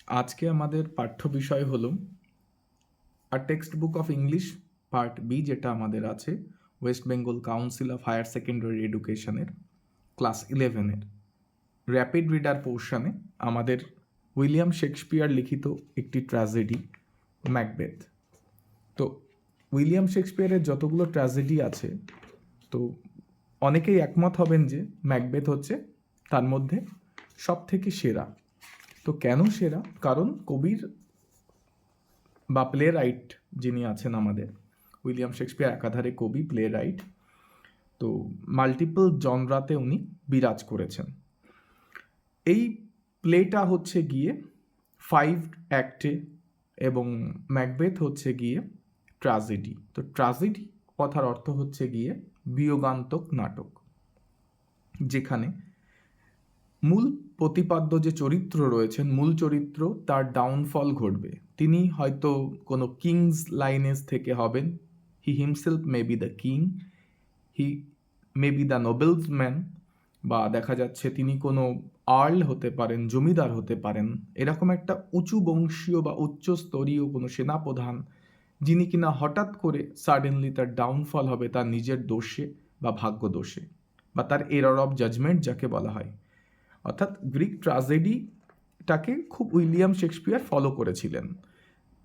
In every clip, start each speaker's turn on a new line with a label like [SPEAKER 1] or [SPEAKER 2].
[SPEAKER 1] আজকে আমাদের পাঠ্য বিষয় হলো আর text book of English part B, যেটা আমাদের আছে West Bengal Council of Higher Secondary এডুকেশনের ক্লাস 11-এর র্যাপিড রিডার পোর্শনে আমাদের উইলিয়াম শেক্সপিয়ার লিখিত একটি ট্র্যাজেডি ম্যাকবেথ। তো উইলিয়াম শেক্সপিয়ারের যতগুলো ট্র্যাজেডি আছে, তো অনেকেই একমত হবেন যে ম্যাকবেথ হচ্ছে তার মধ্যে সব থেকে সেরা। তো কেন সেরা? কারণ কবির বা প্লে রাইট যিনি আছেন আমাদের, উইলিয়াম শেক্সপিয়ার একাধারে কবি, প্লে রাইট, তো মাল্টিপল জনরাতে উনি বিরাজ করেছেন। এই প্লেটা হচ্ছে গিয়ে 5 অ্যাক্টে এবং ম্যাকবেথ হচ্ছে গিয়ে ট্র্যাজেডি। তো ট্র্যাজেডি কথার অর্থ হচ্ছে গিয়ে বিয়োগান্তক নাটক, যেখানে মূল প্রতিপাদ্য যে চরিত্র রয়েছেন, মূল চরিত্র, তার ডাউনফল ঘটবে। তিনি হয়তো কোনো কিংস লাইনেজ থেকে হবেন, he himself may be the king, he may be the novels man, বা দেখা যাচ্ছে তিনি কোনো আর্ল হতে পারেন, জমিদার হতে পারেন, এরকম একটা উঁচু বংশীয় বা উচ্চ স্তরীয় কোনো সেনাপ্রধান, যিনি কিনা হঠাৎ করে সাডেনলি তার ডাউনফল হবে তার নিজের দোষে বা ভাগ্য দোষে, বা তার এরর অফ জাজমেন্ট যাকে বলা হয়। অর্থাৎ গ্রিক ট্র্যাজেডিটাকে খুব উইলিয়াম শেক্সপিয়ার ফলো করেছিলেন।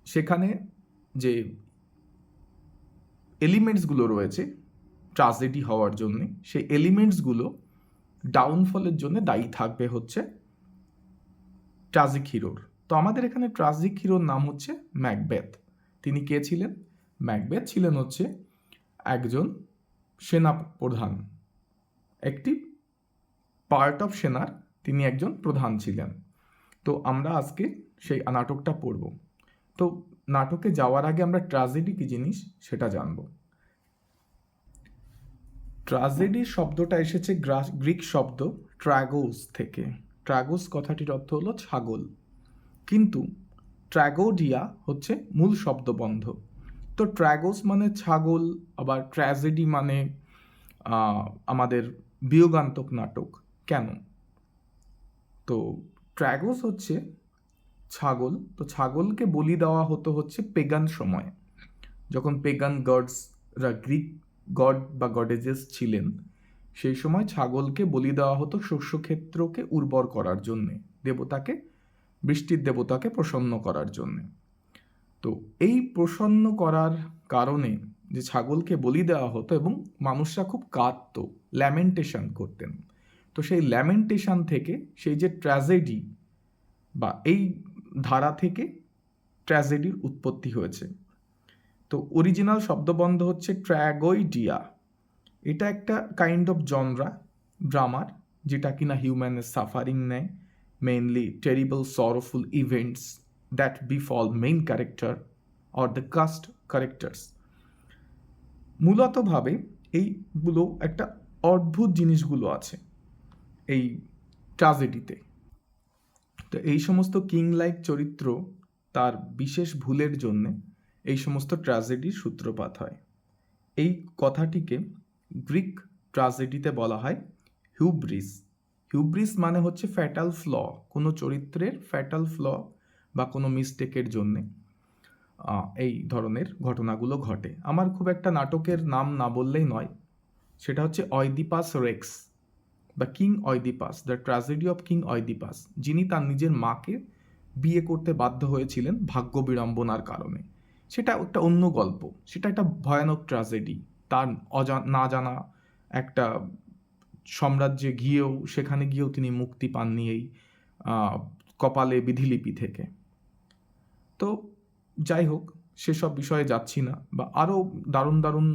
[SPEAKER 1] সেখানে যে এলিমেন্টসগুলো রয়েছে ট্র্যাজেডি হওয়ার জন্যে, সেই এলিমেন্টসগুলো ডাউনফলের জন্য দায়ী থাকবে হচ্ছে ট্র্যাজিক হিরোর। তো আমাদের এখানে ট্র্যাজিক হিরোর নাম হচ্ছে ম্যাকবেথ। তিনি কে ছিলেন? ম্যাকবেথ ছিলেন হচ্ছে একজন সেনা প্রধান, একটি পার্ট অফ সেনার তিনি একজন প্রধান ছিলেন। তো আমরা আজকে সেই নাটকটা পড়ব। তো নাটকে যাওয়ার আগে আমরা ট্র্যাজেডি কী জিনিস সেটা জানব। ট্র্যাজেডি শব্দটা এসেছে গ্রিক শব্দ ট্র্যাগোস থেকে। ট্র্যাগোস কথাটির অর্থ হলো ছাগল, কিন্তু ট্র্যাগোডিয়া হচ্ছে মূল শব্দবন্ধ। তো ট্র্যাগোস মানে ছাগল, আবার ট্র্যাজেডি মানে আমাদের বিয়োগান্তক নাটক। কেন? তো ট্র্যাগোস হচ্ছে ছাগল। তো ছাগলকে বলি দেওয়া হতো হচ্ছে পেগান সময়, যখন পেগান গডসরা, গ্রিক গড বা গডেজেস ছিলেন, সেই সময় ছাগলকে বলি দেওয়া হতো শস্যক্ষেত্রকে উর্বর করার জন্যে, দেবতাকে, বৃষ্টির দেবতাকে প্রসন্ন করার জন্যে। তো এই প্রসন্ন করার কারণে যে ছাগলকে বলি দেওয়া হতো এবং মানুষরা খুব কাঁদত, ল্যামেন্টেশন করতেন। তো সেই ল্যামেন্টেশন থেকে সেই যে ট্র্যাজেডি বা এই ধারা থেকে ট্র্যাজেডির উৎপত্তি হয়েছে। তো অরিজিনাল শব্দবন্ধ হচ্ছে ট্র্যাগোইডিয়া। এটা একটা কাইন্ড অফ জনরা ড্রামার, যেটা কিনা হিউম্যানের সাফারিং নেয়, mainly terrible sorrowful events that befall main character or the cast characters. মূলতভাবে এইগুলো একটা অদ্ভুত জিনিসগুলো আছে এই ট্র্যাজেডিতে। তো এই সমস্ত কিং লাইক চরিত্র তার বিশেষ ভুলের জন্যে এই সমস্ত ট্র্যাজেডির সূত্রপাত হয়। এই কথাটিকে গ্রিক ট্র্যাজেডিতে বলা হয় হিউব্রিস। হিউব্রিস মানে হচ্ছে ফ্যাটাল ফ্ল, কোনো চরিত্রের ফ্যাটাল ফ্ল বা কোনো মিস্টেকের জন্যে এই ধরনের ঘটনাগুলো ঘটে। আমার খুব একটা নাটকের নাম না বললেই নয়, সেটা হচ্ছে অয়দিপাস রেক্স বা King Oedipus, the tragedy of King Oedipus, যিনি তার নিজের মাকে বিয়ে করতে বাধ্য হয়েছিলেন ভাগ্য বিড়ম্বনার কারণে। সেটা একটা অন্য গল্প, সেটা একটা ভয়ানক ট্র্যাজেডি। তার না জানা একটা সাম্রাজ্যে গিয়েও, সেখানে গিয়েও তিনি মুক্তি পাননি এই কপালে বিধিলিপি থেকে। তো যাই হোক, সেসব বিষয়ে যাচ্ছি না। বা আরও দারুণ দারুণ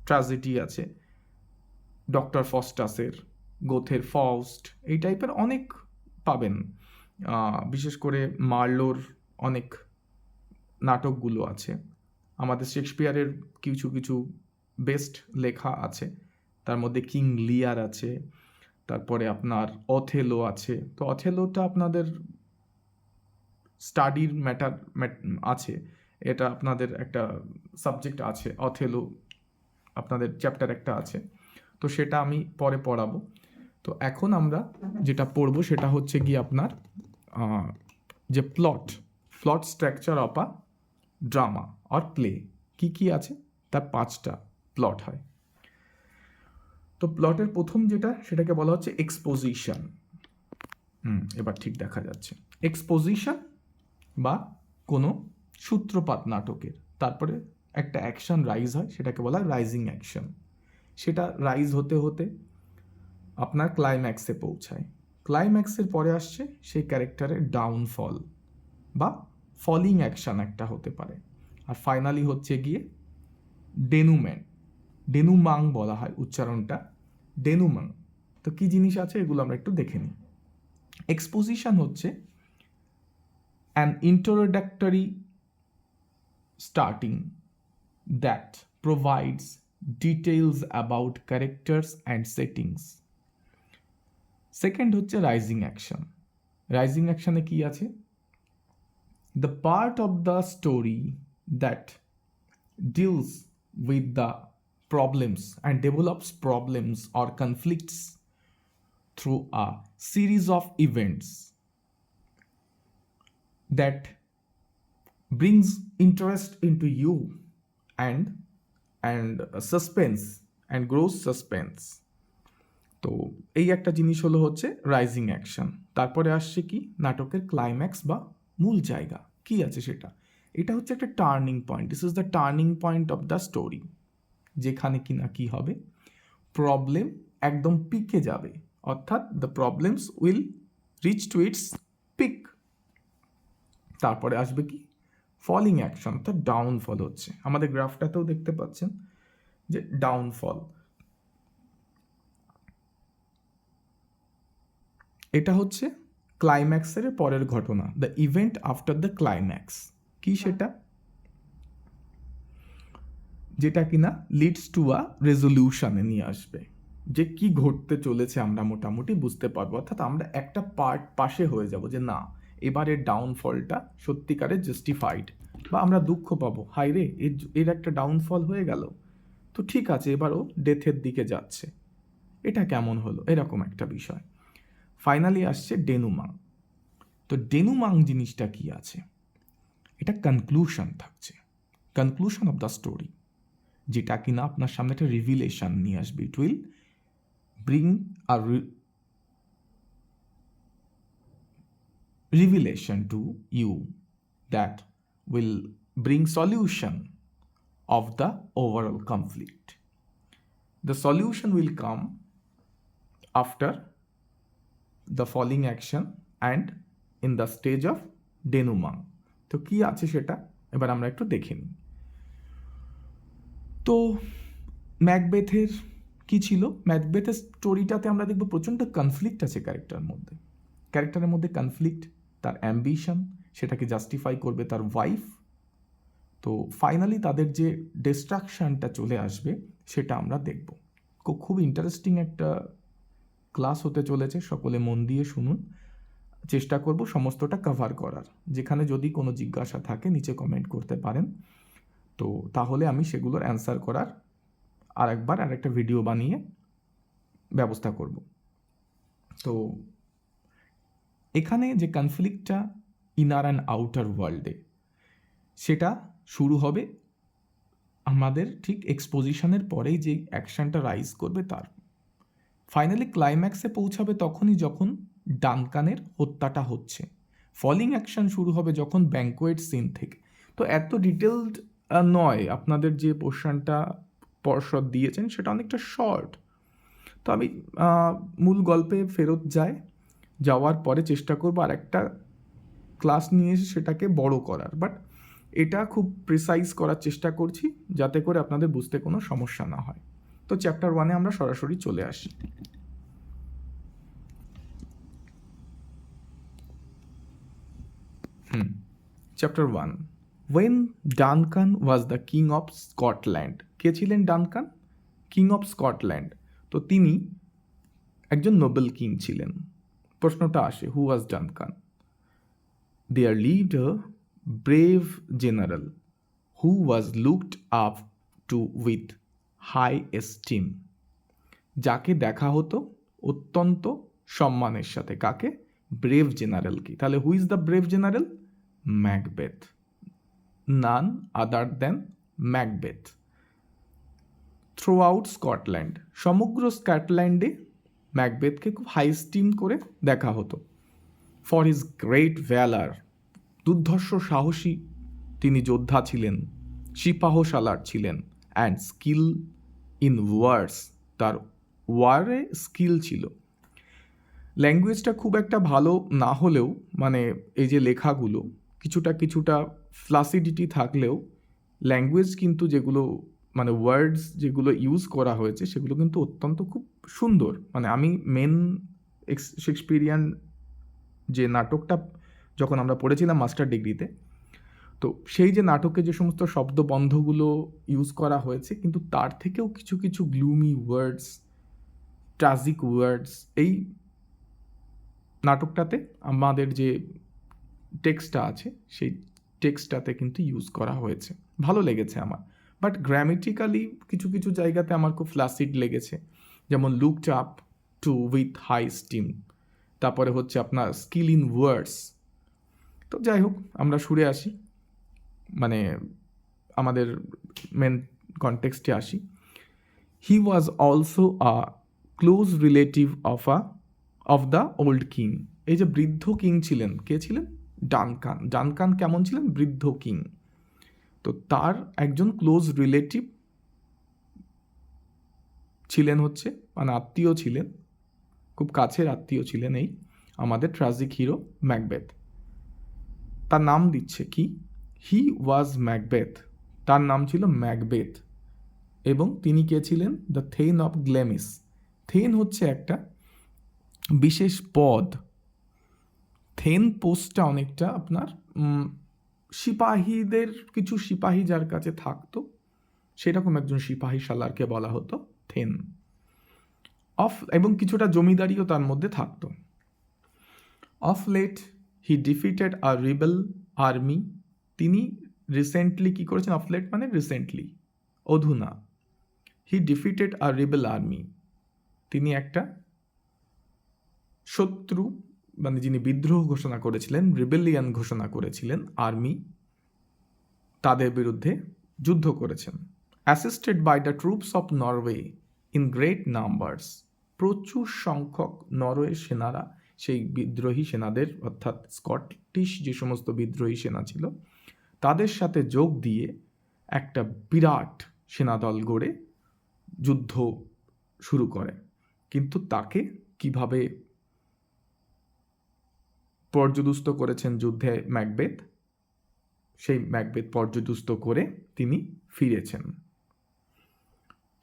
[SPEAKER 1] ট্র্যাজেডি আছে, ডক্টর ফস্টাসের, গোথের ফাউস্ট, এই টাইপের অনেক পাবেন। বিশেষ করে মার্লোর অনেক নাটকগুলো আছে। আমাদের শেক্সপিয়ারের কিছু কিছু বেস্ট লেখা আছে, তার মধ্যে কিং লিয়ার আছে, তারপরে আপনার অথেলো আছে। তো অথেলোটা আপনাদের স্টাডির ম্যাটার আছে, এটা আপনাদের একটা সাবজেক্ট আছে, অথেলো আপনাদের চ্যাপ্টার একটা আছে, তো সেটা আমি পরে পড়াবো। তো এখন আমরা যেটা পড়বো সেটা হচ্ছে গিয়ে আপনার যে plot structure of a drama or play কি কি আছে, তার 5টা প্লট হয়। তো প্লটের প্রথম যেটা সেটাকে বলা হচ্ছে এক্সপোজিশন। এবার ঠিক দেখা যাচ্ছে। এক্সপোজিশন বা কোনো সূত্রপাত নাটকের, তারপরে একটা অ্যাকশন রাইজ হয়, সেটাকে বলা হয় রাইজিং অ্যাকশন। সেটা রাইজ হতে হতে আপনার ক্লাইম্যাক্সে পৌঁছায়। ক্লাইম্যাক্সের পরে আসছে সেই ক্যারেক্টারের ডাউনফল বা ফলিং অ্যাকশন একটা হতে পারে। আর ফাইনালি হচ্ছে গিয়ে ডেনুমাং বলা হয় উচ্চারণটা, ডেনুমাং। তো কি জিনিস আছে এগুলো আমরা একটু দেখে নিই। এক্সপোজিশন হচ্ছে an introductory starting that provides details about characters and settings. Second হচ্ছে রাইজিং অ্যাকশন। রাইজিং অ্যাকশনে কি আছে? The part of the story that deals with the problems and develops problems or conflicts through a series of events that brings interest into you and suspense and grows suspense. তো এই একটা জিনিস হলো হচ্ছে rising action. তারপরে আসছে কি নাটকের ক্লাইম্যাক্স বা মূল জায়গা কি আছে সেটা, এটা হচ্ছে একটা turning point. This is the turning point of the story, যেখানে কিনা কি হবে, প্রবলেম একদম পিকে যাবে, অর্থাৎ the problems will reach to its peak. তারপরে আসবে কি ফলিং অ্যাকশন, অর্থাৎ ডাউনফল হচ্ছে। আমাদের গ্রাফটাতেও দেখতে পাচ্ছেন যে ডাউনফল, এটা হচ্ছে ক্লাইম্যাক্সের পরের ঘটনা, the event after the climax. কি সেটা? যেটা কিনা লিডস টু আ রেজলিউশনে নিয়ে আসবে, যে কি ঘটতে চলেছে আমরা মোটামুটি বুঝতে পারবো, অর্থাৎ আমরা একটা পার্ট পাশে হয়ে যাব যে না এবারের ডাউনফলটা সত্যিকারের জাস্টিফাইড, বা আমরা দুঃখ পাবো হাই রে এর একটা ডাউনফল হয়ে গেল, তো ঠিক আছে এবারও ডেথের দিকে যাচ্ছে, এটা কেমন হলো, এরকম একটা বিষয়। ফাইনালি আসছে ডেনুমাং। তো ডেনুমাং জিনিসটা কি আছে, এটা কনক্লুশন থাকছে, কনক্লুশন অফ দ্য স্টোরি, যেটা কিনা আপনার সামনে একটা রিভিলেশন নিয়ে আসবে। It will bring a revelation to you that will bring solution of the overall conflict. The solution will come after the falling action and in the stage of denouement. তো কি আছে সেটা এবার আমরা একটু দেখে নিই। তো ম্যাকবেথের কি ছিল, ম্যাকবেথের স্টোরিটাতে আমরা দেখব প্রচণ্ড কনফ্লিক্ট আছে ক্যারেক্টারের মধ্যে কনফ্লিক্ট, তার অ্যাম্বিশন, সেটাকে জাস্টিফাই করবে তার ওয়াইফ। তো ফাইনালি তাদের যে ডিস্ট্রাকশনটা চলে আসবে সেটা আমরা দেখব। খুব ইন্টারেস্টিং একটা ক্লাস হতে চলেছে, সকলে মন দিয়ে শুনুন। চেষ্টা করব সমস্তটা কভার করার। যেখানে যদি কোনো জিজ্ঞাসা থাকে নিচে কমেন্ট করতে পারেন, তো তাহলে আমি সেগুলোর অ্যান্সার করার আরেকটা ভিডিও বানিয়ে ব্যবস্থা করব। তো এখানে যে কনফ্লিক্টটা ইনার অ্যান্ড আউটার ওয়ার্ল্ডে, সেটা শুরু হবে আমাদের ঠিক এক্সপোজিশনের পরেই যে অ্যাকশনটা রাইজ করবে তার। ফাইনালি ক্লাইম্যাক্সে পৌঁছাবে তখনই যখন ডানকানের হত্যাটা হচ্ছে। ফলিং অ্যাকশন শুরু হবে যখন ব্যাঙ্কোয়েট সিন থেকে। তো এত ডিটেলড নয়, আপনাদের যে পোর্শনটা পর্ষদ দিয়েছেন সেটা অনেকটা শর্ট। তো আমি মূল গল্পে ফেরত যাওয়ার পরে চেষ্টা করবো আর একটা ক্লাস নিয়ে এসে সেটাকে বড় করার, বাট এটা খুব প্রিসাইজ করার চেষ্টা করছি যাতে করে আপনাদের বুঝতে কোনো সমস্যা না হয়। তো চ্যাপ্টার 1-এ আমরা সরাসরি চলে আসি। Chapter 1, when Duncan was the king of Scotland. কে ছিলেন ডানকান? King of Scotland. তো তিনি একজন নোবেল কিং ছিলেন। প্রশ্নটা আসে, হু ওয়াজ Duncan? There lived a brave general who was looked up to with high esteem. যাকে দেখা হতো অত্যন্ত সম্মানের সাথে। কাকে? ব্রেভ জেনারেল কি? তাহলে who is the brave general? Macbeth, none other than Macbeth. Throughout Scotland, সমগ্র স্কটল্যান্ডে ম্যাকবেথকে খুব হাই স্টিম করে দেখা হতো। ফর হিজ গ্রেট ভ্যালার, দুর্ধর্ষ সাহসী তিনি যোদ্ধা ছিলেন, সিপাহসালার ছিলেন, অ্যান্ড স্কিল ইন ওয়ার্ডস, তার ওয়ারে স্কিল ছিল। ল্যাঙ্গুয়েজটা খুব একটা ভালো না হলেও, মানে এই যে লেখাগুলো কিছুটা ফ্লাসিডিটি থাকলেও ল্যাঙ্গুয়েজ কিন্তু যেগুলো মানে ওয়ার্ডস যেগুলো ইউজ করা হয়েছে সেগুলো কিন্তু অত্যন্ত খুব সুন্দর। মানে আমি মেন শেক্সপিয়ারিয়ান যে নাটকটা যখন আমরা পড়েছিলাম মাস্টার ডিগ্রিতে, তো সেই যে নাটকে যে সমস্ত শব্দবন্ধগুলো ইউজ করা হয়েছে, কিন্তু তার থেকেও কিছু কিছু গ্লুমি ওয়ার্ডস, ট্রাজিক ওয়ার্ডস এই নাটকটাতে আমাদের যে টেক্সটটা আছে সেই টেক্সটটাতে কিন্তু ইউজ করা হয়েছে। ভালো লেগেছে আমার। বাট গ্রামেটিক্যালি কিছু কিছু জায়গাতে আমার খুব ফ্লাসিড লেগেছে, যেমন looked up to with high steam, তারপরে হচ্ছে আপনার স্কিল ইন ওয়ার্ডস। তো যাই হোক, আমরা সুরে আসি, মানে আমাদের মেন কনটেক্সটে আসি। He was also a close relative of the old king. এই যে বৃদ্ধ কিং ছিলেন, কে ছিলেন? ডানকান। ডানকান কেমন ছিলেন? বৃদ্ধ কিং। তো তার একজন ক্লোজ রিলেটিভ ছিলেন হচ্ছে, মানে আত্মীয় ছিলেন, খুব কাছের আত্মীয় ছিলেন এই আমাদের ট্র্যাজিক হিরো ম্যাকবেথ। তার নাম দিচ্ছে কি? হি ওয়াজ ম্যাকবেথ, তার নাম ছিল ম্যাকবেথ। এবং তিনি কে ছিলেন? The thane of Glamis. Thane হচ্ছে একটা বিশেষ পদ। থেন পোস্টটা অনেকটা আপনার সিপাহীদের, কিছু সিপাহী যার কাছে থাকতো সেরকম একজন সিপাহী সালারকে বলা হতো থেন অফ, এবং কিছুটা জমিদারিও তার মধ্যে থাকতো। Of late he defeated a rebel army, তিনি রিসেন্টলি কি করেছেন? অফ লেট মানে রিসেন্টলি, অধুনা। He defeated a rebel army, তিনি একটা শত্রু, মানে যিনি বিদ্রোহ ঘোষণা করেছিলেন, রিবেলিয়ান ঘোষণা করেছিলেন, আর্মি, তাদের বিরুদ্ধে যুদ্ধ করেছেন। Assisted by the troops of Norway in great numbers, প্রচুর সংখ্যক নরওয়ে সেনারা সেই বিদ্রোহী সেনাদের, অর্থাৎ স্কটিশ যে সমস্ত বিদ্রোহী সেনা ছিল তাদের সাথে যোগ দিয়ে একটা বিরাট সেনাদল গড়ে যুদ্ধ শুরু করে। কিন্তু তাকে কিভাবে পর্যুদস্ত করেছেন যুদ্ধে ম্যাকবেথ, সেই ম্যাকবেথ পর্যুদস্ত করে তিনি ফিরেছেন।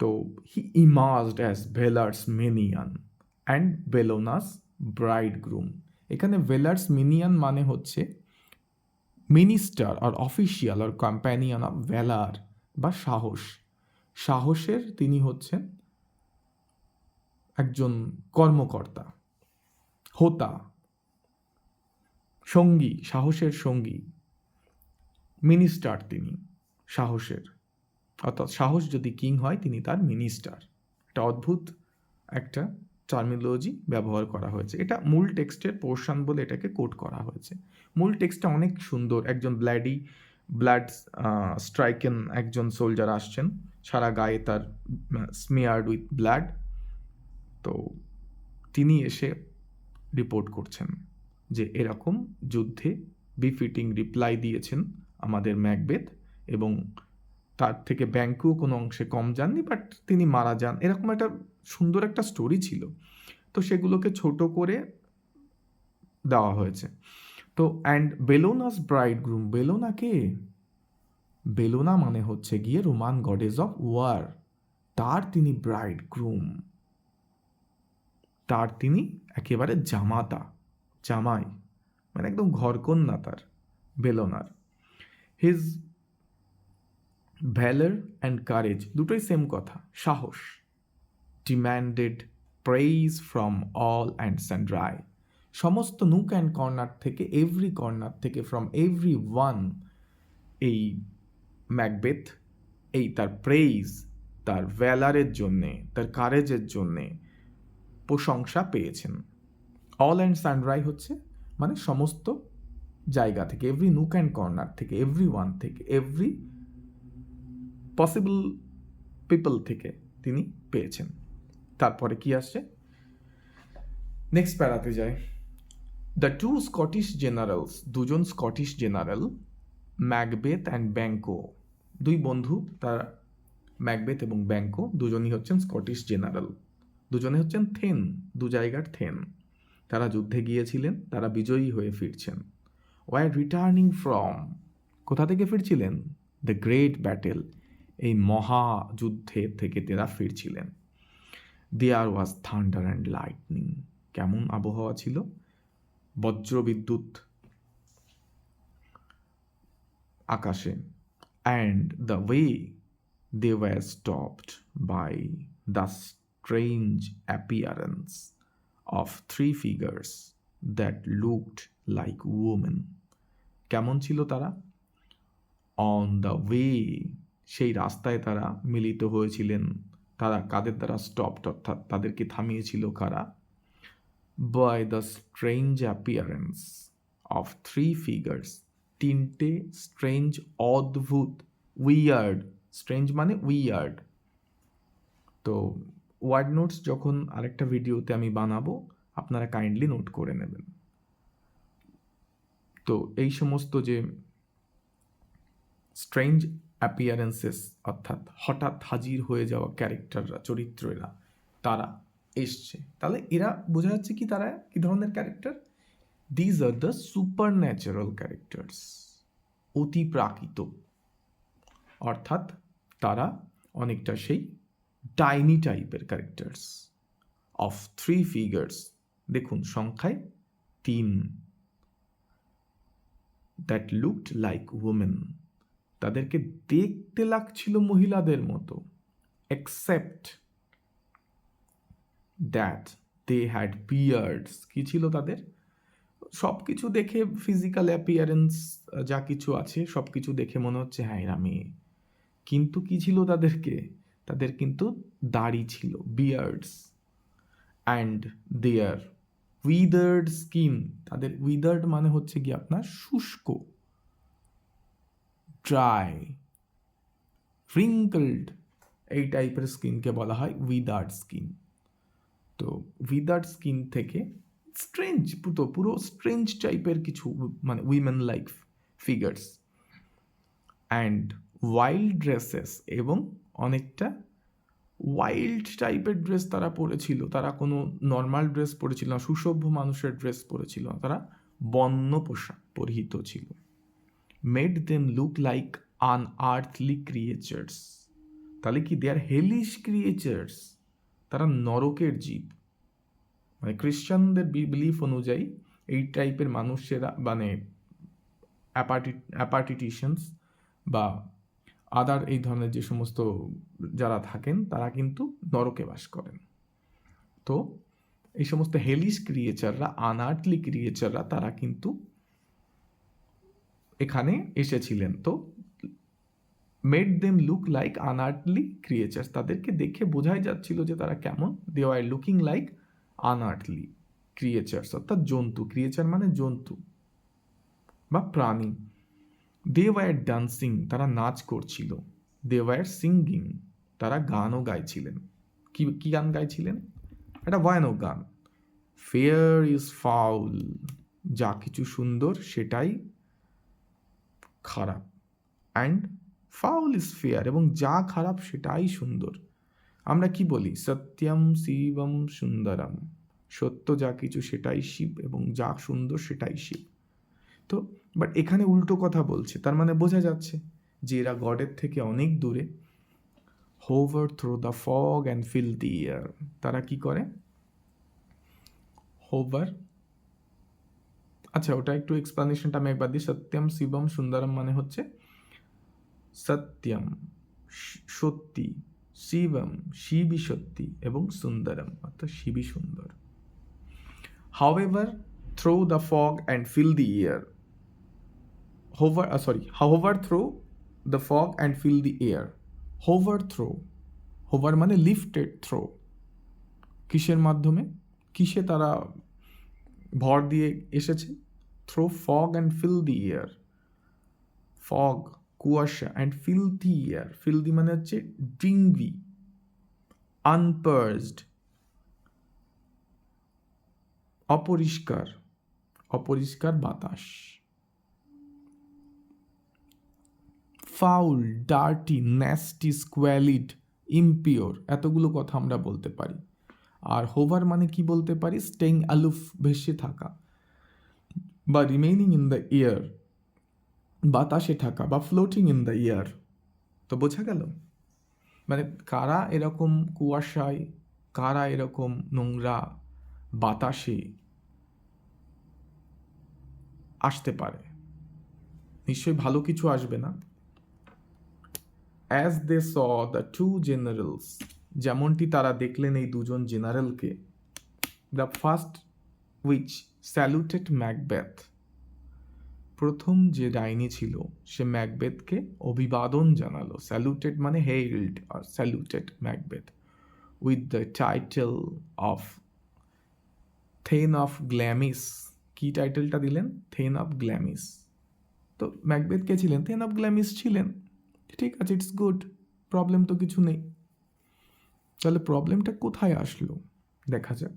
[SPEAKER 1] তো he emerged as valour's minion and Bellona's bridegroom. এখানে ভেলার্স মিনিয়ান মানে হচ্ছে মিনিস্টার আর অফিসিয়াল আর কম্প্যানিয়ন অফ ভ্যালার বা সাহস। সাহসের তিনি হচ্ছেন একজন কর্মকর্তা, হোতা, সঙ্গী, সাহসের সঙ্গী, মিনিস্টার তিনি সাহসের, অর্থাৎ সাহস যদি কিং হয় তিনি তার মিনিস্টার। একটা অদ্ভুত একটা টার্মিনোলজি ব্যবহার করা হয়েছে। এটা মূল টেক্সটের পোর্শন বলে এটাকে কোট করা হয়েছে। মূল টেক্সটটা অনেক সুন্দর। একজন ব্লাড স্ট্রাইকেন একজন সোলজার আসছেন, সারা গায়ে তার স্মিয়ার্ড উইথ ব্লাড। তো তিনি এসে রিপোর্ট করছেন যে এরকম যুদ্ধে বিফিটিং রিপ্লাই দিয়েছেন আমাদের ম্যাকবেথ, এবং তার থেকে ব্যাংকেও কোনো অংশে কম যাননি, বাট তিনি মারা যান। এরকম একটা সুন্দর একটা স্টোরি ছিল। তো সেগুলোকে ছোট করে দেওয়া হয়েছে। তো অ্যান্ড বেলোনাস ব্রাইড গ্রুম, বেলোনা কে? বেলোনা মানে হচ্ছে গিয়ে রোমান গডেস অফ ওয়ার, তার তিনি ব্রাইড গ্রুম, তার তিনি একেবারে জামাতা, জামাই, মানে একদম ঘরকন্যা তার বেলোনার। হিজ ভ্যালার অ্যান্ড কারেজ, দুটোই সেম কথা, সাহস। Demanded praise from all and sundry, সমস্ত নুক অ্যান্ড কর্নার থেকে, এভরি কর্নার থেকে, ফ্রম এভরি ওয়ান, এই ম্যাকবেথ এই তার প্রেইজ, তার ভ্যালারের জন্যে, তার কারেজের জন্যে প্রশংসা পেয়েছেন। অল অ্যান্ড সান্ড্রাই হচ্ছে মানে সমস্ত জায়গা থেকে, এভরি নুক অ্যান্ড কর্নার থেকে, এভরি ওয়ান থেকে, এভরি পসিবল পিপল থেকে তিনি পেয়েছেন। তারপরে কি আসছে, নেক্সট প্যারাতে যায়। দ্য টু স্কটিশ জেনারেলস, দুজন স্কটিশ জেনারেল, ম্যাকবেথ অ্যান্ড ব্যাঙ্কো, দুই বন্ধু, তারা ম্যাকবেথ এবং ব্যাঙ্কো দুজনই হচ্ছেন স্কটিশ জেনারেল, দুজনে হচ্ছেন থেন, দু জায়গার থেন। তারা যুদ্ধে গিয়েছিলেন, তারা বিজয়ী হয়ে ফিরছেন। ওয়ার রিটার্নিং ফ্রম, কোথা থেকে ফিরছিলেন? দ্য গ্রেট ব্যাটেল, এই মহাযুদ্ধে থেকে তারা ফিরছিলেন। দেয়ার ওয়াজ থান্ডার অ্যান্ড লাইটনিং, কেমন আবহাওয়া ছিল? বজ্রবিদ্যুৎ আকাশে। And the way they were stopped by the strange appearance of three figures that looked like women. কেমন ছিল তারা? অন দ্য ওয়ে, সেই রাস্তায় তারা মিলিত হয়েছিলেন। তারা কাদের দ্বারা স্টপড, অর্থাৎ তাদেরকে থামিয়েছিল কারা? By the strange appearance of three figures, তিনটে স্ট্রেঞ্জ, অদ্ভুত, উইয়ার্ড, স্ট্রেঞ্জ মানে উইয়ার্ড। তো ওয়ার্ড নোটস যখন আরেকটা ভিডিওতে আমি বানাবো, আপনারা কাইন্ডলি নোট করে নেবেন। তো এই সমস্ত যে স্ট্রেঞ্জ অ্যাপিয়ারেন্সেস, অর্থাৎ হঠাৎ হাজির হয়ে যাওয়া ক্যারেক্টাররা, চরিত্ররা, তারা এসছে। তাহলে এরা বোঝা যাচ্ছে কি তারা কি ধরনের character? These are the super natural characters, অতি প্রাকৃত, অর্থাৎ তারা অনেকটা সেই ডাইনি টাইপের ক্যারেক্টার্স। অফ থ্রি ফিগার্স, দেখুন সংখ্যায় 3, দ্যাট লুকড লাইক উমেন, তাদেরকে দেখতে লাগছিল মহিলাদের মতো। Except that they had beards, কি ছিল তাদের? সব কিছু দেখে, ফিজিক্যাল অ্যাপিয়ারেন্স যা কিছু আছে সব কিছু দেখে মনে হচ্ছে হ্যাঁ এরা মেয়ে, কিন্তু কি ছিল তাদেরকে? তাদের কিন্তু দাড়ি ছিল, বিয়ার্ডস। অ্যান্ড দেয়ার উইদার্ড স্কিন, তাদের উইদার্ড মানে হচ্ছে কি আপনার শুষ্ক, ড্রাই, রিঙ্কলড, এই টাইপের স্কিনকে বলা হয় উইদার্ড স্কিন। তো উইদার্ড স্কিন থেকে স্ট্রেঞ্জ, পুরো স্ট্রেঞ্জ টাইপের কিছু মানে women like figures. And wild dresses, এবং অনেকটা ওয়াইল্ড টাইপের ড্রেস তারা পরেছিল। তারা কোনো নর্মাল ড্রেস পরেছিল না, সুসভ্য মানুষের ড্রেস পরেছিল না, তারা বন্য পোশাক পরিহিত ছিল। Made them look like unearthly creatures, তাহলে কি? দে আর হেলিশ ক্রিয়েচার্স, তারা নরকের জীব। মানে খ্রিস্টানদের বিলিফ অনুযায়ী এই টাইপের মানুষেরা মানে অ্যাপার্টিটিশিয়ানস বা আদার এই ধরনের যে সমস্ত যারা থাকেন তারা কিন্তু নরকে বাস করেন। তো এই সমস্ত হেলিশ ক্রিয়েচাররা, আনআর্থলি ক্রিয়েচাররা, তারা কিন্তু এখানে এসেছিলেন। তো made them look like unearthly creatures, তাদেরকে দেখে বোঝাই যাচ্ছিল যে তারা কেমন। They are looking like unearthly creatures, অর্থাৎ জন্তু, ক্রিয়েচার মানে জন্তু বা প্রাণী। দে ওয়ার ডান্সিং, তারা নাচ করছিল। দে ওয়ার সিঙ্গিং, তারা গানও গাইছিলেন। কি গান গাইছিলেন? একটা ভয়ানক গান। ফেয়ার ইজ ফাউল, যা কিছু সুন্দর সেটাই খারাপ। অ্যান্ড ফাউল ইজ ফেয়ার, এবং যা খারাপ সেটাই সুন্দর। আমরা কি বলি? সত্যম শিবম সুন্দরম, সত্য যা কিছু সেটাই শিব, এবং যা সুন্দর সেটাই শিব। তো বাট এখানে উল্টো কথা বলছে, তার মানে বোঝা যাচ্ছে যে এরা গডের থেকে অনেক দূরে। Hover through the fog and fill the air, তারা কি করে? হোভার, আচ্ছা ওটা একটু এক্সপ্লানেশনটা আমি একবার দিই। সত্যম শিবম সুন্দরম মানে হচ্ছে সত্যম সত্যি, শিবম শিবই সত্যি, এবং সুন্দরম অর্থাৎ শিবই সুন্দর। However through the fog and fill the air, hover through the fog and fill the air. hover মানে লিফটেড থ্রো, কিসের মাধ্যমে? কিসে তারা ভর দিয়ে এসেছে। Through fog and fill the air, fog কুয়াশা, and fill the air, fill the মানে হচ্ছে ডিঙ্গি, আনপার্জড অপরিষ্কার, অপরিষ্কার বাতাস। Foul, dirty, nasty, squalid, impure, এতগুলো কথা আমরা বলতে পারি। আর হোভার মানে কি বলতে পারি? স্টেইং আলুফ, ভেসে থাকা, বা রিমেইনিং ইন দ্য এয়ার, বাতাসে থাকা, বা ফ্লোটিং ইন দ্য এয়ার। তো বোঝা গেল মানে কারা এরকম কুয়াশায়, কারা এরকম নোংরা বাতাসে আসতে পারে। নিশ্চয়ই ভালো কিছু আসবে না। As they saw the two generals, যেমনটি তারা দেখলেন এই দুজন জেনারেলকে, the first witch saluted Macbeth, প্রথম যে ডাইনি ছিল সে ম্যাকবেথকে অভিবাদন জানালো। স্যালুটেড মানে হেইল্ড, আর saluted Macbeth with the title of thane of Glamis. কি টাইটেলটা দিলেন? Thane of Glamis. তো ম্যাকবেথ কে ছিলেন? থেন অফ গ্ল্যামিস ছিলেন। ঠিক আছে, ইটস গুড, প্রবলেম তো কিছু নেই। তাহলে প্রবলেমটা কোথায় আসলো দেখা যাক।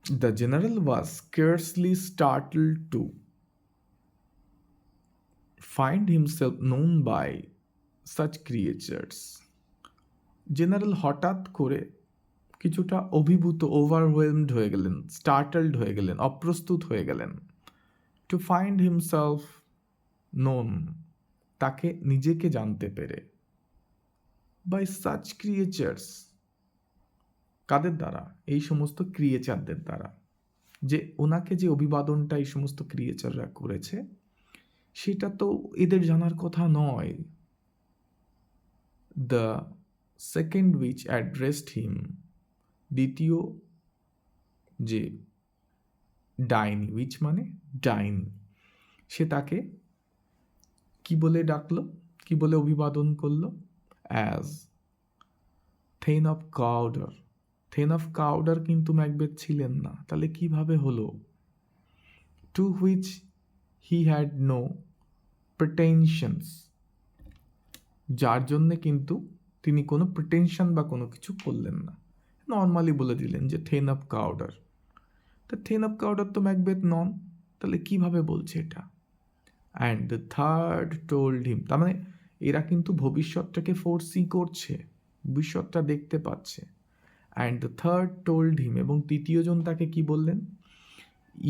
[SPEAKER 1] The general was scarcely startled to find himself known by such creatures. General হঠাৎ করে কিছুটা অভিভূত, ওভারওয়েলমড হয়ে গেলেন, স্টার্টলড হয়ে গেলেন, অপ্রস্তুত হয়ে গেলেন। টু ফাইন্ড হিমসেলফ নোন, তাকে নিজেকে জানতে পেরে। বাই সাচ ক্রিয়েচার্স, কাদের দ্বারা? এই সমস্ত ক্রিয়েচারদের দ্বারা। যে ওনাকে যে অভিবাদনটা এই সমস্ত ক্রিয়েচাররা করেছে সেটা তো এদের জানার কথা নয়। দ্য সেকেন্ড উইচ অ্যাড্রেসড হিম, দ্বিতীয় যে ডাইনি, উইচ মানে ডাইনি, সে তাকে কি বলে ডাকলো, কি বলে অভিবাদন করলো? As thane of Cawdor. Thane of Cawdor কিন্তু ম্যাকবেথ ছিলেন না, তাহলে কিভাবে হলো? To which he had no pretensions, যার জন্যে কিন্তু তিনি কোনো প্রিটেনশন বা কোনো কিছু করলেন না, নর্মালি বলে দিলেন যে থেন অফ কাউডার। তা থেন অফ কাউডার তো ম্যাকবেথ নন, তাহলে কিভাবে বলছে এটা? অ্যান্ড দ্য থার্ড টোল্ড হিম, তার মানে এরা কিন্তু ভবিষ্যৎটাকে ফোরসি করছে, ভবিষ্যৎটা দেখতে পাচ্ছে। And the third told him, এবং তৃতীয়জন তাকে কি বললেন?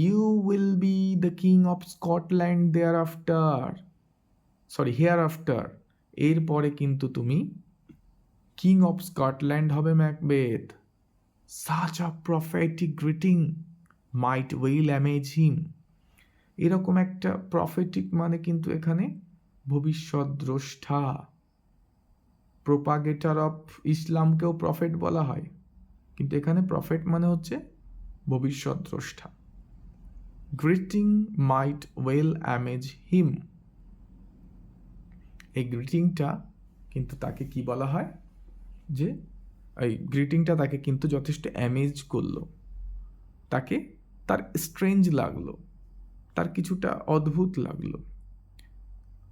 [SPEAKER 1] You will be the king of Scotland thereafter, sorry hereafter, এরপরে কিন্তু তুমি কিং অফ স্কটল্যান্ড হবে Macbeth. Such a prophetic greeting might well amaze him, এরকম একটা প্রফেটিক মানে কিন্তু এখানে ভবিষ্যৎ দ্রষ্টা, প্রোপাগেটার অফ ইসলামকেও প্রফেট বলা হয়, কিন্তু এখানে প্রফেট মানে হচ্ছে ভবিষ্যৎ দ্রষ্টা। গ্রিটিং মাইট ওয়েল অ্যামেজ হিম, এই গ্রিটিংটা কিন্তু তাকে কি বলা হয়? যে এই গ্রিটিংটা তাকে কিন্তু যথেষ্ট অ্যামেজ করলো, তাকে তার স্ট্রেঞ্জ লাগলো, তার কিছুটা অদ্ভুত লাগলো।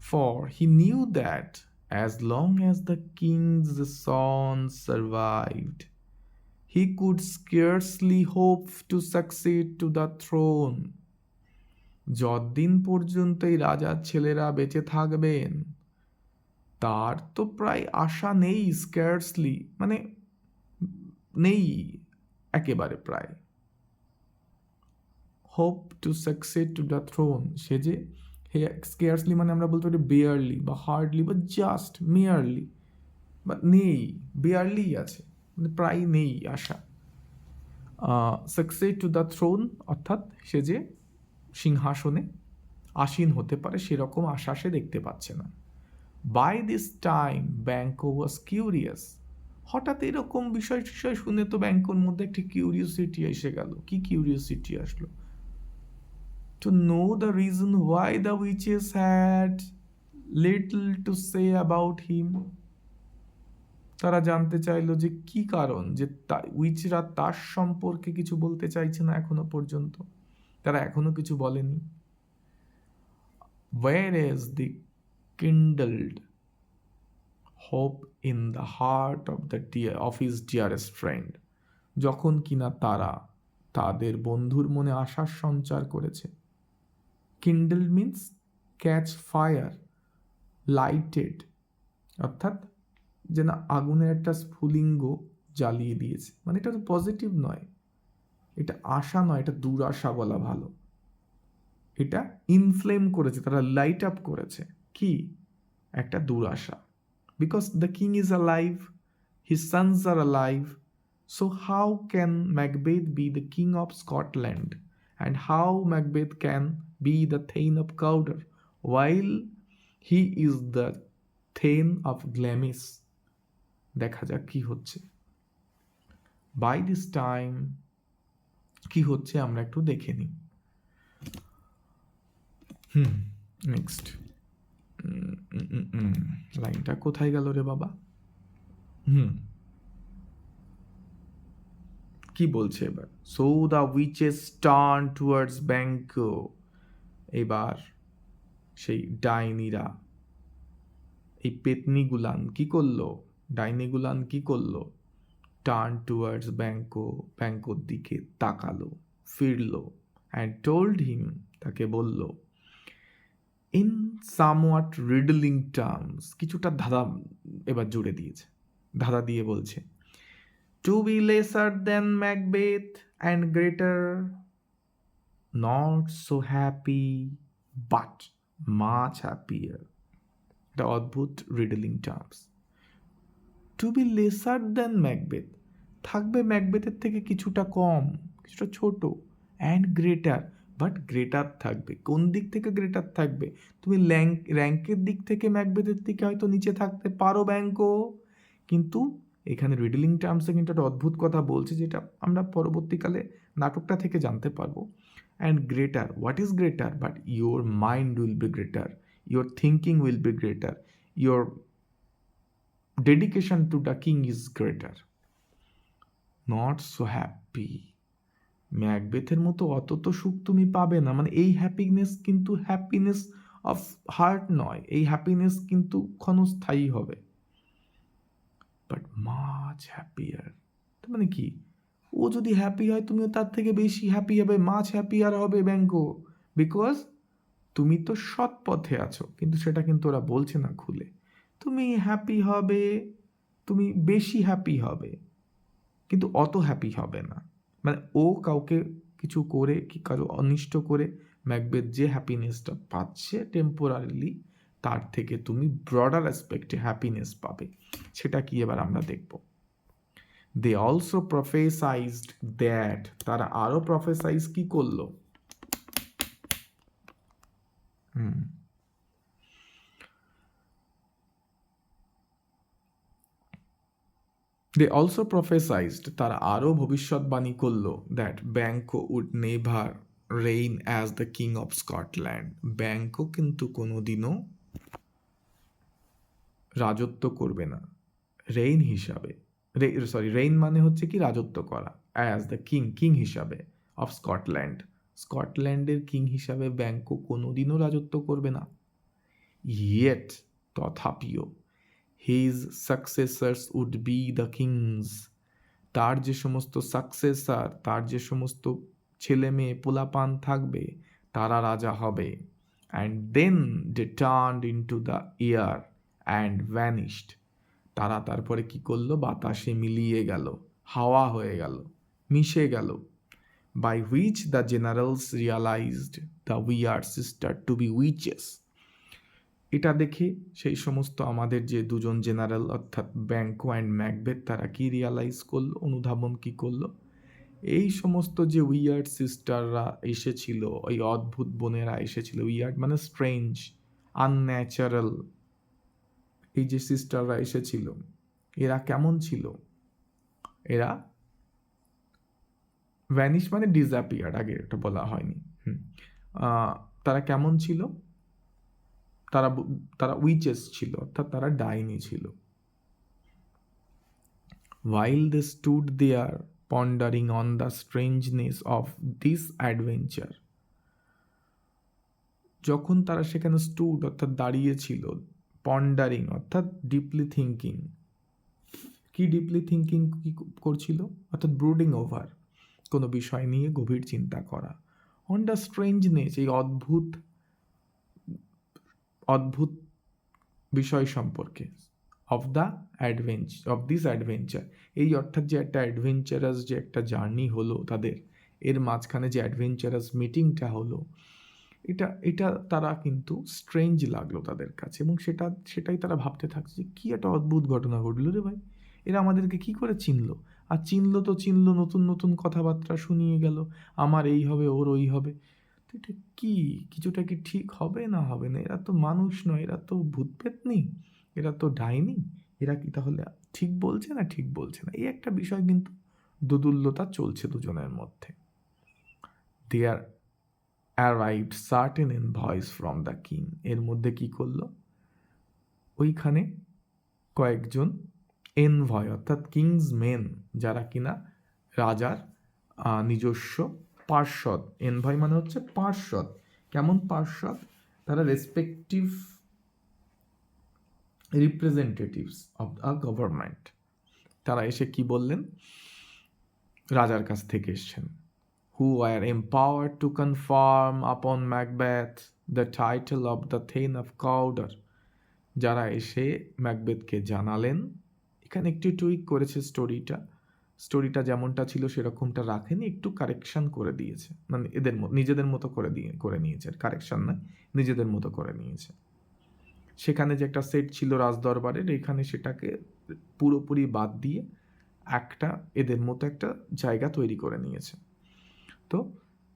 [SPEAKER 1] For he knew that as long as the king's son survived he could scarcely hope to succeed to the throne, যতদিন পর্যন্ত এই রাজার ছেলেরা বেঁচে থাকবেন তার তো প্রায় আশা নেই, স্কেয়ারসলি মানে নেই একেবারে প্রায়। Hope to succeed to the throne, সে যে স্কেয়ারসলি মানে আমরা বলতে পারি বেয়ারলি বা হার্ডলি বা জাস্ট মেয়ারলি, বা নেই, বেয়ারলি আছে, মানে প্রায় নেই আশা। সাকসিড টু দ্য থ্রোন অর্থাৎ সে যে সিংহাসনে আসীন হতে পারে সেরকম আশা সে দেখতে পাচ্ছে না। By this time Banquo was curious, হঠাৎ এরকম বিষয় শুনে তো ব্যাংকোর মধ্যে একটি কিউরিওসিটি এসে গেল। কি কিউরিওসিটি আসলো? to know the reason why the witches had little to say about him, তারা জানতে চাইলো যে কি কারণ যে উইচরা তার সম্পর্কে কিছু বলতে চাইছে না এখনো পর্যন্ত, তারা এখনো কিছু বলেনি। Where is the kindled hope in the heart of his dearest friend? যখন কিনা তারা তাদের বন্ধুর মনে আশার সঞ্চার করেছে। Kindle means catch fire, lighted, অর্থাৎ যেন আগুনের একটা স্ফুলিঙ্গ জ্বালিয়ে দিয়েছে, মানে এটা তো পজিটিভ নয়, এটা আশা নয়, এটা দুরাশা বলা ভালো। এটা ইনফ্লেম করেছে, তারা লাইট আপ করেছে কি একটা দুরাশা। Because the king is alive, his sons are alive, so how can Macbeth be the king of Scotland and how Macbeth can be the thane of Cawdor while he is the thane of Glamis. দেখা যাক কি হচ্ছে। By this time কি হচ্ছে আমরা একটু দেখে নিই। নেক্সট লাইনটা কোথায় গেল রে বাবা? কি বলছে এবার? So the witches turn towards Banquo. এবার সেই ডাইনিরা, এই পেতনিগুলান কি করলো, ডাইনিগুলান কি করলো? টার্ন টুয়ার্ডস ব্যাংকো, ব্যাংকোর দিকে তাকালো, ফিরলো, অ্যান্ড টোল্ড হিম, তাকে বলল, ইন সামওয়াট রিডলিং টার্মস, কিছুটা ধাঁধা এবার জুড়ে দিয়েছে, ধাঁধা দিয়ে বলছে, to be lesser than Macbeth and greater, not so happy but much happier. এটা অদ্ভুত riddling terms. To be lesser than Macbeth, থাকবে ম্যাকবেথের থেকে কিছুটা কম, কিছুটা ছোট, অ্যান্ড গ্রেটার, বাট গ্রেটার থাকবে। কোন দিক থেকে গ্রেটার থাকবে? তুমি র্যাঙ্কের দিক থেকে ম্যাকবেথের থেকে হয়তো নিচে থাকতে পারো ব্যাংকো, কিন্তু এখানে রিডলিং টার্মসে কিন্তু একটা অদ্ভুত কথা বলছে, যেটা আমরা পরবর্তীকালে নাটকটা থেকে জানতে পারবো। And greater, what is greater? But your mind will be greater, your thinking will be greater, your dedication to the king is greater. Not so happy. ম্যাকবেথের মতো অত তো সুখ তুমি পাবে না, মানে এই হ্যাপিনেস কিন্তু হ্যাপিনেস অফ হার্ট নয়, এই হ্যাপিনেস কিন্তু ক্ষণস্থায়ী হবে। বাট মাচ হ্যাপিয়ার, মানে কি? ও যদি হ্যাপি হয় তুমিও তার থেকে বেশি হ্যাপি হবে, মাচ হ্যাপিয়ার হবে ব্যাংকো, বিকজ তুমি তো সৎ পথে আছো। কিন্তু সেটা কিন্তু ওরা বলছে না খুলে। তুমি হ্যাপি হবে, তুমি বেশি হ্যাপি হবে, কিন্তু অত হ্যাপি হবে না। মানে ও কাউকে কিছু করে কি কারো অনিষ্ট করে ম্যাকবেথ যে হ্যাপিনেসটা পাচ্ছে টেম্পোরারিলি, তার থেকে তুমি ব্রডার অ্যাসপেক্টে হ্যাপিনেস পাবে। সেটা কি এবার আমরা দেখব। দে অলসো প্রফেসাইজড দ্যাট, তারা আরও প্রফেসাইজ কি করলো? They also prophesied, তারা আরও ভবিষ্যৎবাণী করলো, that Banquo would never reign as the king of Scotland. Banquo কিন্তু কোনোদিনও রাজত্ব করবে না রেইন হিসাবে, রেইন মানে হচ্ছে কি রাজত্ব করা, অ্যাজ দ্য কিং, কিং হিসাবে, অফ স্কটল্যান্ড, স্কটল্যান্ডের কিং হিসাবে ব্যাংকো কোনোদিনও রাজত্ব করবে না। ইয়েট, তথাপিও, his successors would be the kings, তার যে সমস্ত সাকসেসার, তার যে সমস্ত ছেলে মেয়ে পোলাপান থাকবে, তারা রাজা হবে। And then they turned into the air and vanished, তারা তারপরে কি করলো? বাতাসে মিলিয়ে গেল, হাওয়া হয়ে গেল, মিশে গেল। By which the generals realised the weird sister to be witches, এটা দেখে সেই সমস্ত আমাদের যে দুজন জেনারেল অর্থাৎ ব্যাংকো অ্যান্ড ম্যাকবেথ, তারা কি রিয়ালাইজ করলো, অনুধাবন কি করলো? এই সমস্ত যে উইয়ার্ড সিস্টাররা এসেছিল, ওই অদ্ভুত বোনেরা এসেছিল, উইয়ার্ড মানে স্ট্রেঞ্জ, আনন্যাচারাল, এই যে সিস্টাররা এসেছিল, এরা কেমন ছিল? এরা ভ্যানিশ মানে ডিসঅ্যাপিয়ার্ড, আগে এটা বলা হয়নি। তারা কেমন ছিল? তারা উইচেস ছিল, অর্থাৎ তারা ডাইনি ছিল। While they stood there pondering on the strangeness of this adventure, যখন তারা সেখানে স্টুড অর্থাৎ দাঁড়িয়েছিল, পন্ডারিং অর্থাৎ ডিপলি থিঙ্কিং, কি ডিপলি থিঙ্কিং কি করছিল অর্থাৎ ব্রুডিং ওভার, কোনো বিষয় নিয়ে গভীর চিন্তা করা, অন দ্য স্ট্রেঞ্জনেস, এই অদ্ভুত অদ্ভুত বিষয় সম্পর্কে, of the of this adventure, এই অর্থাৎ যে একটা অ্যাডভেঞ্চারাস যে একটা জার্নি হলো তাদের, এর মাঝখানে যে অ্যাডভেঞ্চারাস মিটিংটা হলো, এটা এটা তারা কিন্তু স্ট্রেঞ্জ লাগলো তাদের কাছে, এবং সেটাই তারা ভাবতে থাকছে যে কী একটা অদ্ভুত ঘটনা ঘটলো রে ভাই, এরা আমাদেরকে কি করে চিনলো, আর চিনলো তো চিনলো, নতুন নতুন কথাবার্তা শুনিয়ে গেল, আমার এই হবে ওর ওই হবে, তো এটা কি, কিছুটা কি ঠিক হবে না হবে না, এরা তো মানুষ নয়, এরা তো ভূতপেত্নী, এরা তো ডাইনি, এরা কি তাহলে ঠিক বলছে না ঠিক বলছে না, এই একটা বিষয় কিন্তু দোদুল্যতা চলছে দুজনের মধ্যে। দেয়ার arrived certain envoys from the king, এর মধ্যে কি করলো, ওইখানে কয়েকজন এনভয় অর্থাৎ কিংস মেন, যারা কিনা রাজার নিজস্ব পার্ষদ, এনভয় মানে হচ্ছে পার্ষদ, কেমন পার্ষদ, তারা respective representatives of the government, তারা এসে কি বললেন, রাজার কাছ থেকে এসছেন, who were empowered to confirm upon Macbeth the title of the Thane of Cawdor, যারা এসে ম্যাকবেথকে জানালেন, এখানে একটু টুইক করেছে স্টোরিটা যেমনটা ছিল সেরকমটা রাখেনি, একটু কারেকশন করে দিয়েছে, মানে নিজেদের মতো করে নিয়েছে, কারেকশন না, নিজেদের মতো করে নিয়েছে। সেখানে যে একটা সেট ছিল রাজদরবারের, এখানে সেটাকে পুরোপুরি বাদ দিয়ে একটা এদের মতো একটা জায়গা তৈরি করে নিয়েছে। তো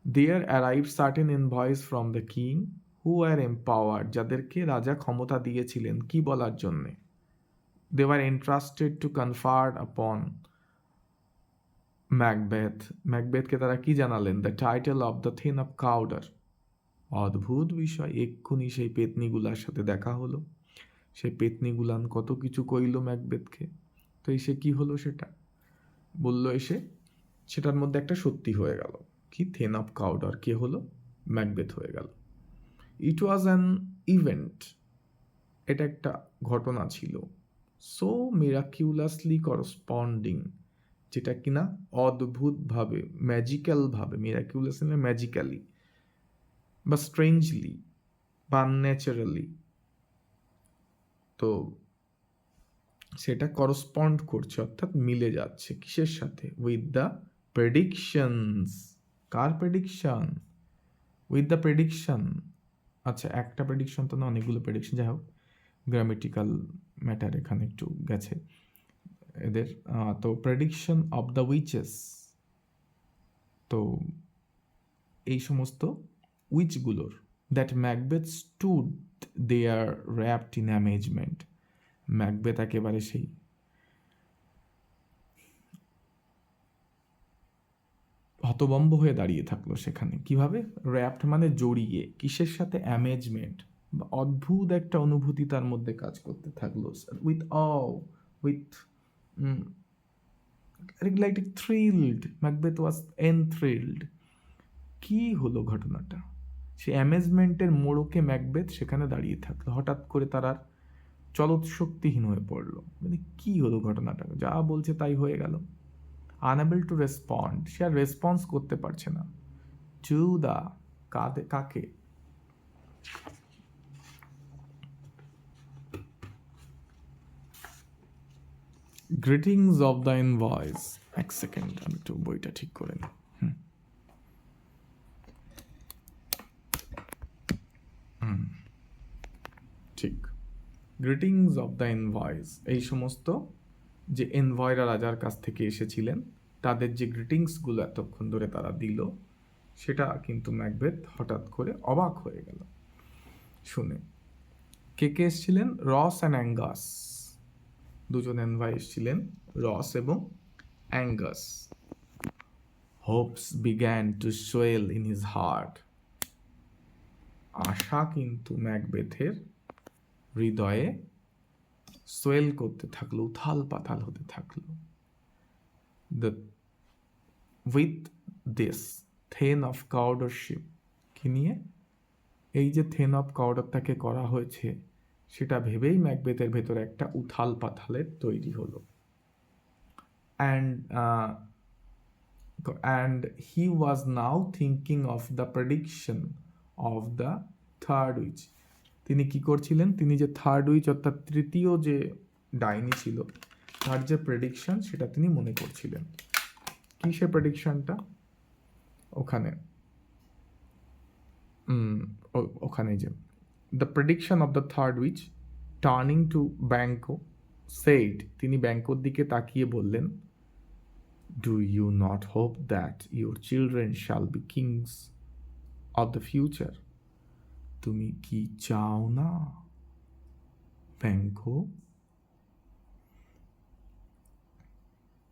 [SPEAKER 1] there arrive certain envoys from the king who are empowered, যাদেরকে রাজা ক্ষমতা দিয়েছিলেন কি বলার জন্যে, they were entrusted to confer upon ম্যাকবেথকে তারা কি জানালেন, the title of the thane of Cawdor, অদ্ভুত বিষয়, এক্ষুনি সেই পেতনিগুলার সাথে দেখা হলো, সেই পেতনিগুলান কত কিছু কইল ম্যাকবেথকে, তো এসে কি হলো সেটা বললো, এসে সেটার মধ্যে একটা সত্যি হয়ে গেল, কি থেন অফ কাউডার কে হলো, ম্যাকবেথ হয়ে গেল। ইট ওয়াজ অ্যান ইভেন্ট, এটা একটা ঘটনা ছিল, সো মিরাকিউলাসলি করসপন্ডিং, যেটা কিনা অদ্ভুতভাবে ম্যাজিক্যালভাবে, মিরাকিউলাসলি ম্যাজিক্যালি বা স্ট্রেঞ্জলি বা ন্যাচারালি, তো সেটা করসপন্ড করছে অর্থাৎ মিলে যাচ্ছে কিসের সাথে, with the predictions, car prediction, with the prediction, আচ্ছা একটা প্রেডিকশন তো না, অনেকগুলো প্রেডিকশন, যাই হোক গ্রামেটিক্যাল ম্যাটার এখানে একটু গেছে এদের, তো প্রেডিকশন অফ দ্য উইচেস, তো এই সমস্ত উইচগুলোর, that Macbeth stood there rapt in amazement, Macbeth একেবারে সেই হতবম্ব হয়ে দাঁড়িয়ে থাকলো সেখানে, কিভাবে, র্যাপড মানে জড়িয়ে, কিসের সাথে, অ্যামেজমেন্ট বা অদ্ভুত একটা অনুভূতি তার মধ্যে কাজ করতে থাকলো, with with like thrilled, Macbeth was enthralled, কি হলো ঘটনাটা, সে অ্যামেজমেন্টের মোড়কে ম্যাকবেথ সেখানে দাঁড়িয়ে থাকলো, হঠাৎ করে তার আর চলত শক্তিহীন হয়ে পড়লো, মানে কি হলো ঘটনাটা, যা বলছে তাই হয়ে গেল, আনএবল টু রেসপন্ড, সে আর রেসপন্স করতে পারছে না, টু দা, কাকে, গ্রিটিংস অফ দ্য এনভয়েস, এক সেকেন্ড আমি একটু বইটা ঠিক করে নিই, ঠিক, গ্রিটিংস অফ দ্য এনভয়েস, এই সমস্ত যে এনভয়রা রাজার কাছ থেকে এসেছিলেন তাদের যে গ্রিটিংসগুলো এতক্ষণ ধরে তারা দিল, সেটা কিন্তু ম্যাকবেথ হঠাৎ করে অবাক হয়ে গেল শুনে। কে কে এসেছিলেন, রস অ্যান্ড অ্যাঙ্গাস, দুজন এনভয় এসেছিলেন, রস এবং Angus. Hopes began to swell in his heart, আশা কিন্তু ম্যাকবেথের হৃদয়ে সোয়েল করতে থাকলো, উথাল পাথাল হতে থাকলো, the with this thane of Cawdorship কি নিয়ে? এই যে থেন অফ কাউডারটাকে করা হয়েছে সেটা ভেবেই ম্যাকবেথের ভেতরে একটা উথাল পাথালের তৈরি হলো। And he was now thinking of the prediction of the third witch. তিনি কি করছিলেন? তিনি যে থার্ড উইচ অর্থাৎ তৃতীয় যে ডাইনি ছিল তার যে প্রেডিকশন সেটা তিনি মনে করছিলেন। কি সে প্রেডিকশনটা? ওখানে ওখানে যে the prediction of the third witch turning to Banquo said, তিনি ব্যাংকোর দিকে তাকিয়ে বললেন, do you not hope that your children shall be kings of the future? তুমি কি চাও না ব্যাংকো?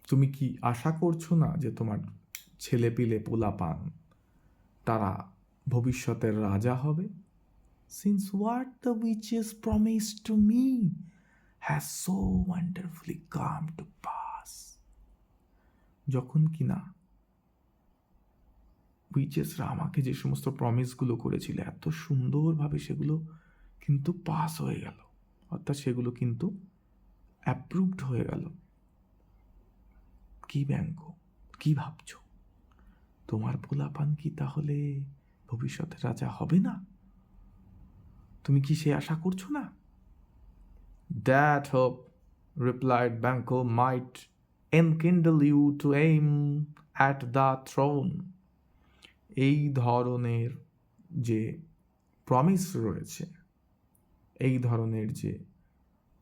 [SPEAKER 1] তুমি কি আশা করছো না যে তোমার ছেলেপিলে পোলাপান তারা ভবিষ্যতের রাজা হবে? Since what the witches promised to me has so wonderfully come to pass. যখন কিনা উইচেসরা আমাকে যে সমস্ত প্রমিসগুলো করেছিল এত সুন্দরভাবে সেগুলো কিন্তু পাস হয়ে গেল, অর্থাৎ সেগুলো কিন্তু অ্যাপ্রুভড হয়ে গেল। কি ব্যাংক, কি ভাবছো? তোমার পোলাপান কি তাহলে ভবিষ্যতে রাজা হবে না? তুমি কি সে আশা করছো না? That hope, replied Banco, might enkindle you to aim at the throne. এই ধরনের যে প্রমিস রয়েছে, এই ধরনের যে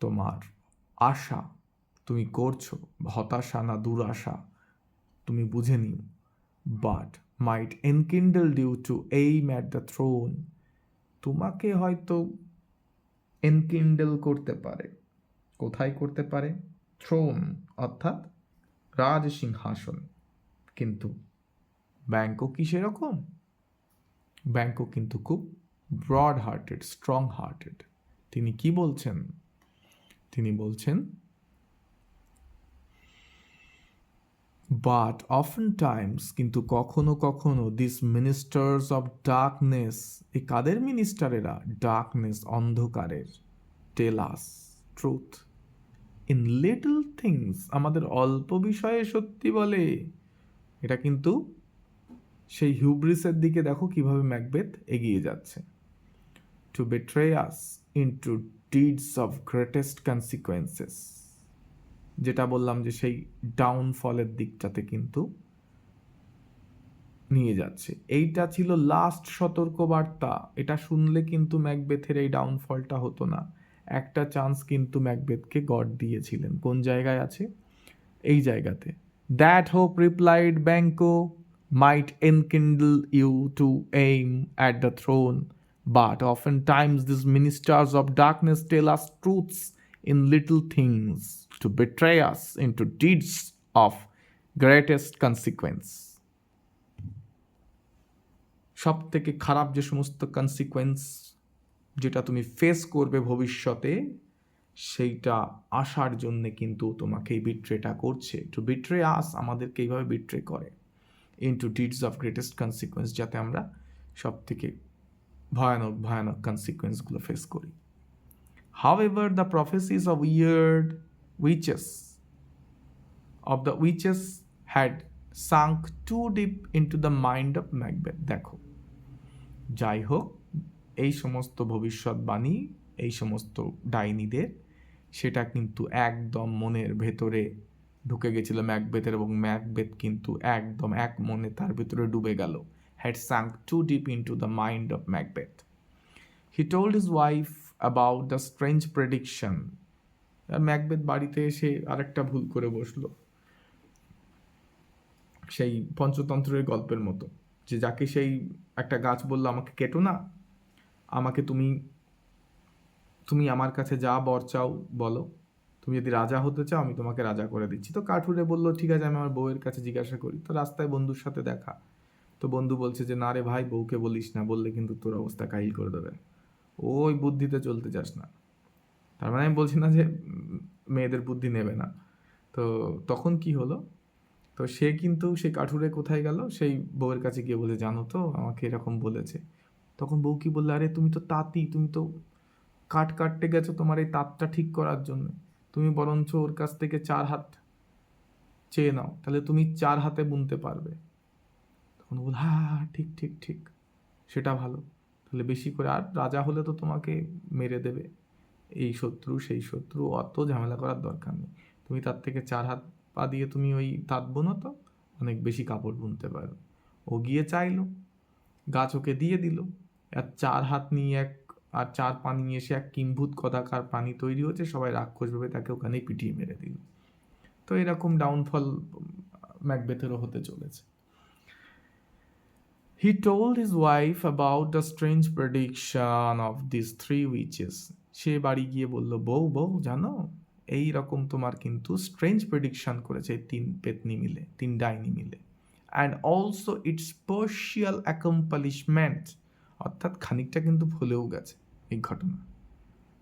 [SPEAKER 1] তোমার আশা তুমি করছো, হতাশা না দুরাশা তুমি বুঝে নিও, but might enkindle due to aim at the throne, তোমাকে হয়তো এনকিন্ডল করতে পারে। কোথায় করতে পারে? থ্রোন অর্থাৎ রাজ সিংহাসন। কিন্তু ব্যাংকো কি সেরকম? ব্যাংকো কিন্তু খুব ব্রড হার্টেড, স্ট্রং হার্টেড। তিনি কি বলছেন? তিনি বলছেন, বাট অফেন টাইমস, কিন্তু কখনো কখনো, দিস মিনিস্টার্স অফ ডার্কনেস, এই কাদের মিনিস্টারেরা? ডার্কনেস, অন্ধকারের, টেল আস ট্রুথ ইন লিটল থিংস, আমাদের অল্প বিষয়ে সত্যি বলে। এটা কিন্তু সেই হিউব্রিসের দিকে দেখো কিভাবে ম্যাকবেথ এগিয়ে যাচ্ছে। To betray us into deeds of greatest consequences, যেটা বললাম যে সেই ডাউনফলের দিকটাতে কিন্তু নিয়ে যাচ্ছে। এইটা ছিল লাস্ট সতর্কবার্তা। এটা শুনলে কিন্তু ম্যাকবেথের এই ডাউনফলটা হতো না। একটা চান্স কিন্তু ম্যাকবেথকে গড দিয়েছিলেন। কোন জায়গায় আছে? এই জায়গাতে। That hope, replied Banquo, might enkindle you to aim at the throne, but oftentimes these ministers of darkness tell us truths in little things to betray us into deeds of greatest consequence. সব থেকে খারাপ যে সমস্ত consequence যেটা তুমি face করবে ভবিষ্যতে, সেইটা আসার জন্যে কিন্তু তোমাকে এই বিট্রেটা করছে। টু বিট্রে আস, আমাদেরকে এইভাবে বিট্রে করে, into deeds of greatest consequence, যাতে আমরা সব থেকে ভয়ানক ভয়ানক কনসিকুয়েন্সগুলো ফেস করি। However the prophecies of the witches had sunk too deep into the mind of Macbeth. দেখো, যাই হোক, এই সমস্ত ভবিষ্যৎবাণী, এই সমস্ত ডাইনিদের, সেটা কিন্তু একদম মনের ভেতরে ঢুকে গেছিল ম্যাকবেথের, এবং ম্যাকবেথ কিন্তু একদম এক মনে তার ভিতরে ডুবে গেল। Had sunk too deep into the mind of Macbeth. He told his wife about the strange prediction. আর ম্যাকবেথ বাড়িতে এসে আরেকটা ভুল করে বসলো, সেই পঞ্চতন্ত্রের গল্পের মতো, যে যাকে সেই একটা গাছ বললো, আমাকে কেটো না, আমাকে তুমি আমার কাছে যা বর চাও বলো, তুমি যদি রাজা হতে চাও আমি তোমাকে রাজা করে দিচ্ছি। তো কাঠুরে বললো, ঠিক আছে, আমি আমার বউয়ের কাছে জিজ্ঞাসা করি। তো রাস্তায় বন্ধুর সাথে দেখা, তো বন্ধু বলছে যে, না রে ভাই, বউকে বলিস না, বললে কিন্তু তোর অবস্থা কাহিল করে দেবে, ওই বুদ্ধিতে চলতে চাস না। তার মানে আমি বলছি না যে মেয়েদের বুদ্ধি নেবে না। তো তখন কি হলো, তো সে কিন্তু সেই কাঠুরে কোথায় গেল, সেই বউয়ের কাছে গিয়ে বলে, জানো তো আমাকে এরকম বলেছে। তখন বউ কি বললো, আরে তুমি তো তাঁতি, তুমি তো কাঠ কাটতে গেছো তোমার এই তাঁতটা ঠিক করার জন্য, তুমি বরঞ্চ ওর কাছ থেকে 4 হাত চেয়ে নাও, তাহলে তুমি 4 হাতে বুনতে পারবে। তখন বল, হ্যাঁ হ্যাঁ, ঠিক ঠিক ঠিক, সেটা ভালো, তাহলে বেশি করে, আর রাজা হলে তো তোমাকে মেরে দেবে, এই শত্রু সেই শত্রু, অত ঝামেলা করার দরকার নেই, তুমি তার থেকে 4 হাত পা দিয়ে তুমি ওই তাঁত বোনো তো অনেক বেশি কাপড় বুনতে পারো। ও গিয়ে চাইলো, গাছ ওকে দিয়ে দিল, আর 4 হাত নিয়ে আর 4 পা নিয়ে এসে এক কিম্ভূত কদাকার প্রাণী তৈরি হচ্ছে, সবাই রাক্ষস ভেবে তাকে ওখানেই পিটিয়ে মেরে দিল। তো এরকম ডাউনফল ম্যাকবেথেরও হতে চলেছে। He told his wife about the strange prediction of these 3 witches. সে বাড়ি গিয়ে বলল, বউ বউ জানো, এই রকম তোমার কিন্তু স্ট্রেঞ্জ প্রেডিকশন করেছে এই 3 পেতনি মিলে, 3 ডাইনি মিলে, অ্যান্ড অলসো ইটস পার্শিয়াল অ্যাকম্পালিশমেন্ট, অর্থাৎ খানিকটা কিন্তু ভুলেও গেছে এই ঘটনা।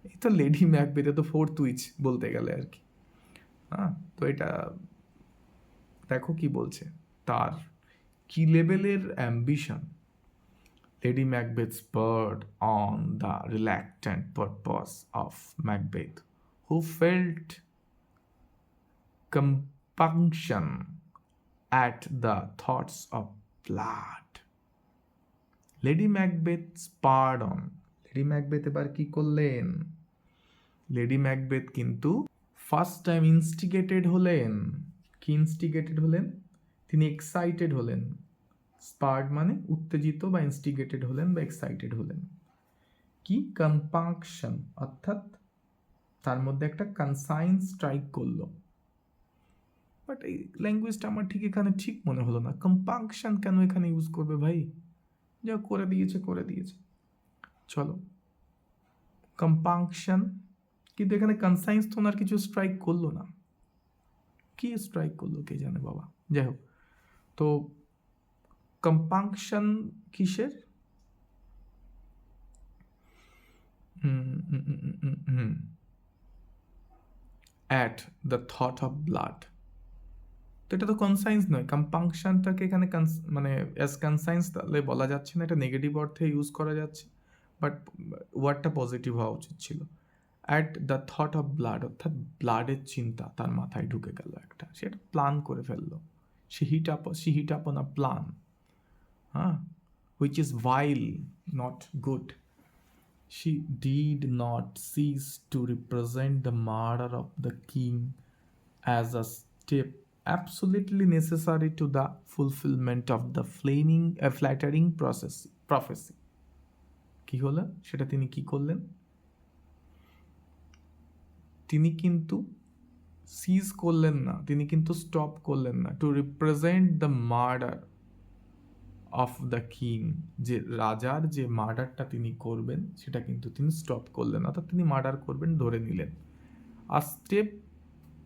[SPEAKER 1] এই তো লেডি ম্যাকবেথে তো 4th উইচ বলতে গেলে আর কি। হ্যাঁ, তো এটা দেখো কি বলছে, তার কি লেভেলের ambition. Lady Macbeth spurred on the reluctant purpose of Macbeth, who felt compunction at the thoughts of blood. Lady Macbeth spurred on. Lady Macbeth এবার কি করলেন? লেডি ম্যাকবেথ কিন্তু ফার্স্ট টাইম ইনস্টিগেটেড হলেন। কি ইনস্টিগেটেড হলেন? তিনি এক্সাইটেড হলেন। স্পার্ড মানে উত্তেজিত, বা ইনস্টিগেটেড হলেন বা এক্সাইটেড হলেন। কি? কম্পাংশন, অর্থাৎ তার মধ্যে একটা কনসাইন স্ট্রাইক করলো। বাট এই ল্যাঙ্গুয়েজটা আমার ঠিক এখানে ঠিক মনে হলো না। কম্পাংশন কেন এখানে ইউজ করবে ভাই? যা করে দিয়েছে করে দিয়েছে, চলো কম্পাংশন, কিন্তু এখানে কনসাইন্স তো ওনার কিছু স্ট্রাইক করলো না। কি স্ট্রাইক করলো কে জানে বাবা। যাই হোক, তো কম্পাংশন কিসের? At the thought of blood. তো এটা তো কনসাইন্স নয়, কম্পাংশনটাকে এখানে মানে অ্যাজ কনসাইন্স তাহলে বলা যাচ্ছে না, এটা নেগেটিভ অর্থে ইউজ করা যাচ্ছে, বাট ওয়ার্ডটা পজিটিভ হওয়া উচিত ছিল। At the thought of blood, অর্থাৎ ব্লাডের চিন্তা তার মাথায় ঢুকে গেল একটা, সেটা প্ল্যান করে ফেললো। she hit upon a plan, which is vile, not good. She did not cease to represent the murder of the king as a step absolutely necessary to the fulfillment of the flattering prophecy. কি হলো সেটা? তিনি কি করলেন? তিনি কিন্তু সিজ করলেন না, তিনি কিন্তু স্টপ করলেন না। Two represent the murder of the king, যে রাজার যে মার্ডারটা তিনি করবেন সেটা কিন্তু তিনি স্টপ করলেন, অর্থাৎ তিনি মার্ডার করবেন ধরে নিলেন। আর স্টেপ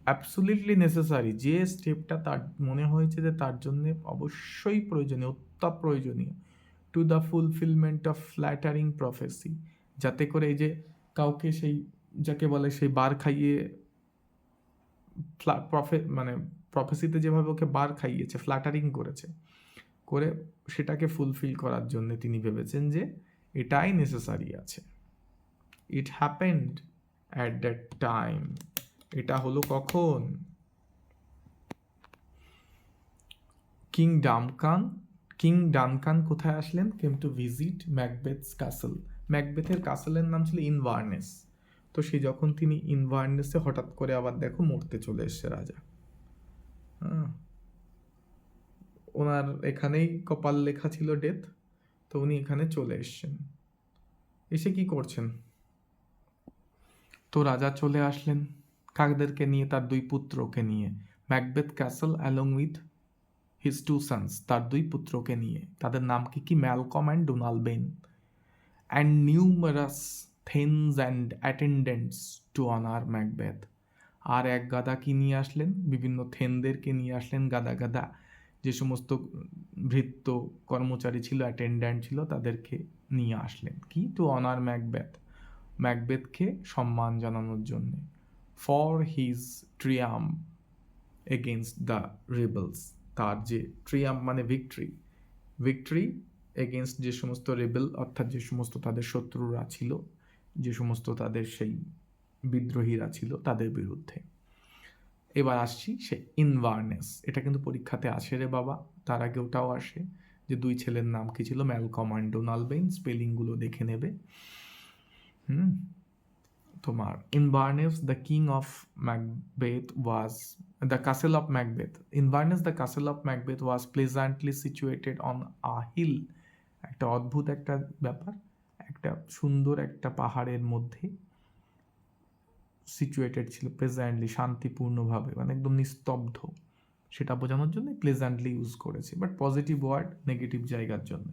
[SPEAKER 1] অ্যাবসলিউটলি নেসেসারি, যে স্টেপটা তার মনে হয়েছে যে তার জন্য অবশ্যই প্রয়োজনীয়, অত্যন্ত প্রয়োজনীয়, to the fulfilment of flattering প্রফেসি, যাতে করে এই যে কাউকে সেই যাকে বলে সেই বার খাইয়ে মানে প্রফেসিতে যেভাবে ওকে বার খাইয়েছে, ফ্ল্যাটারিং করেছে, করে সেটাকে ফুলফিল করার জন্য তিনি ভেবেছেন যে এটাই নেসেসারি আছে। It happened at that time, এটা হলো কখন? কিং ডানকান কোথায় আসলেন? Came to visit Macbeth's castle. ম্যাকবেথের ক্যাসেলের নাম ছিল ইনভারনেস। তো সে যখন তিনি ইনভারনেসে হঠাৎ করে আবার দেখো মরতে চলে এসছে রাজা। ওনার এখানেই কপাল লেখা ছিল ডেথ, তো উনি এখানে চলে এসছেন। এসে কি করছেন? তো রাজা চলে আসলেন কাকদেরকে নিয়ে, তার 2 পুত্রকে নিয়ে, Macbeth castle along with his 2 sons, তার 2 পুত্রকে নিয়ে। তাদের নাম কি? Malcolm and Donalbain, and numerous thanes and attendants to honour Macbeth. আর এক গাদা কি নিয়ে আসলেন? বিভিন্ন থেনদেরকে নিয়ে আসলেন, গাদা গাদা যে সমস্ত ভৃত্য কর্মচারী ছিল, অ্যাটেন্ড্যান্ট ছিল, তাদেরকে নিয়ে আসলেন। কি? টু অনার ম্যাকবেথকে সম্মান জানানোর জন্যে, for his triumph against the rebels, তার যে ট্রিয়াম্প মানে ভিক্টরি এগেনস্ট যে সমস্ত রেবেল অর্থাৎ যে সমস্ত তাদের শত্রুরা ছিল, যে সমস্ত তাদের সেই বিদ্রোহীরা ছিল তাদের বিরুদ্ধে। এবার আসছি সে ইনভারনেস, এটা কিন্তু পরীক্ষাতে আসে রে বাবা, তার আগে ওটাও আসে যে দুই ছেলের নাম কি ছিল, ম্যালকম অ্যান্ড ডোনাল্ড, স্পেলিংগুলো দেখে নেবে। তোমার Inverness the king of Macbeth was the castle of Macbeth Inverness the castle of Macbeth was pleasantly situated on a hill. একটা অদ্ভুত একটা ব্যাপার, একটা সুন্দর একটা পাহাড়ের মধ্যে সিচুয়েটেড ছিল, প্লেজেন্টলি শান্তিপূর্ণভাবে, মানে একদম নিস্তব্ধ, সেটা বোঝানোর জন্য প্লেজেন্টলি ইউজ করেছে, বাট পজিটিভ ওয়ার্ড নেগেটিভ জায়গার জন্য।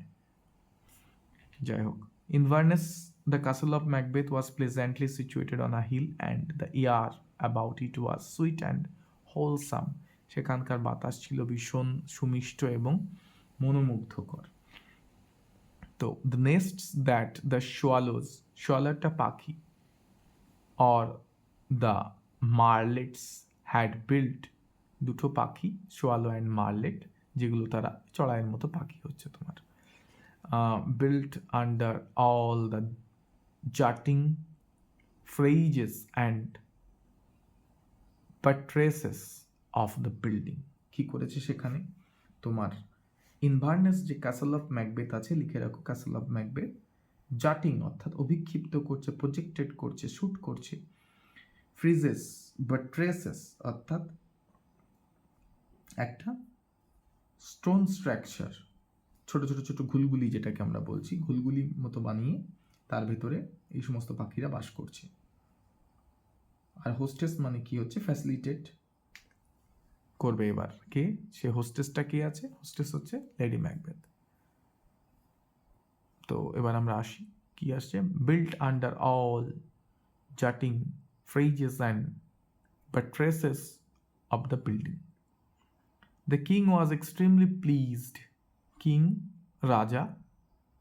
[SPEAKER 1] যাই হোক, Inverness the castle of Macbeth was pleasantly situated on a hill and the air about it was sweet and wholesome. সেখানকার বাতাস ছিল ভীষণ সুমিষ্ট এবং মনোমুগ্ধকর। তো দ্য নেস্টস দ্যাট দ্য শোয়ালোটা পাখি or the martlets had built, দুটো পাখি শোয়ালো অ্যান্ড মার্লেট, যেগুলো তারা চড়াইয়ের মতো পাখি হচ্ছে তোমার, built under all the jutting friezes and buttresses of the building। কি করেছে সেখানে তোমার ইনভারনেস যে ক্যাসেল অফ ম্যাকবেথ আছে, লিখে রাখো ক্যাসেল অফ ম্যাকবেথ, জাটিং অর্থাৎ অভিক্ষিপ্ত করছে, প্রজেক্টেড করছে, শুট করছে, ফ্রিজেস বাট্রেসেস অর্থাৎ একটা স্টোন স্ট্রাকচার, ছোট ছোট ছোট ঘুলগুলি যেটাকে আমরা বলছি, ঘুলগুলি মতো বানিয়ে তার ভেতরে এই সমস্ত পাখিরা বাস করছে। আর হোস্টেস মানে কি হচ্ছে, ফ্যাসিলিটেট করবে। এবার কে সে হোস্টেসটা কে আছে, হোস্টেস হচ্ছে লেডি ম্যাকবেথ। তো এবার আমরা আসি, কি আসছে, built under all jutting friezes and buttresses of the building. The king was extremely pleased, king রাজা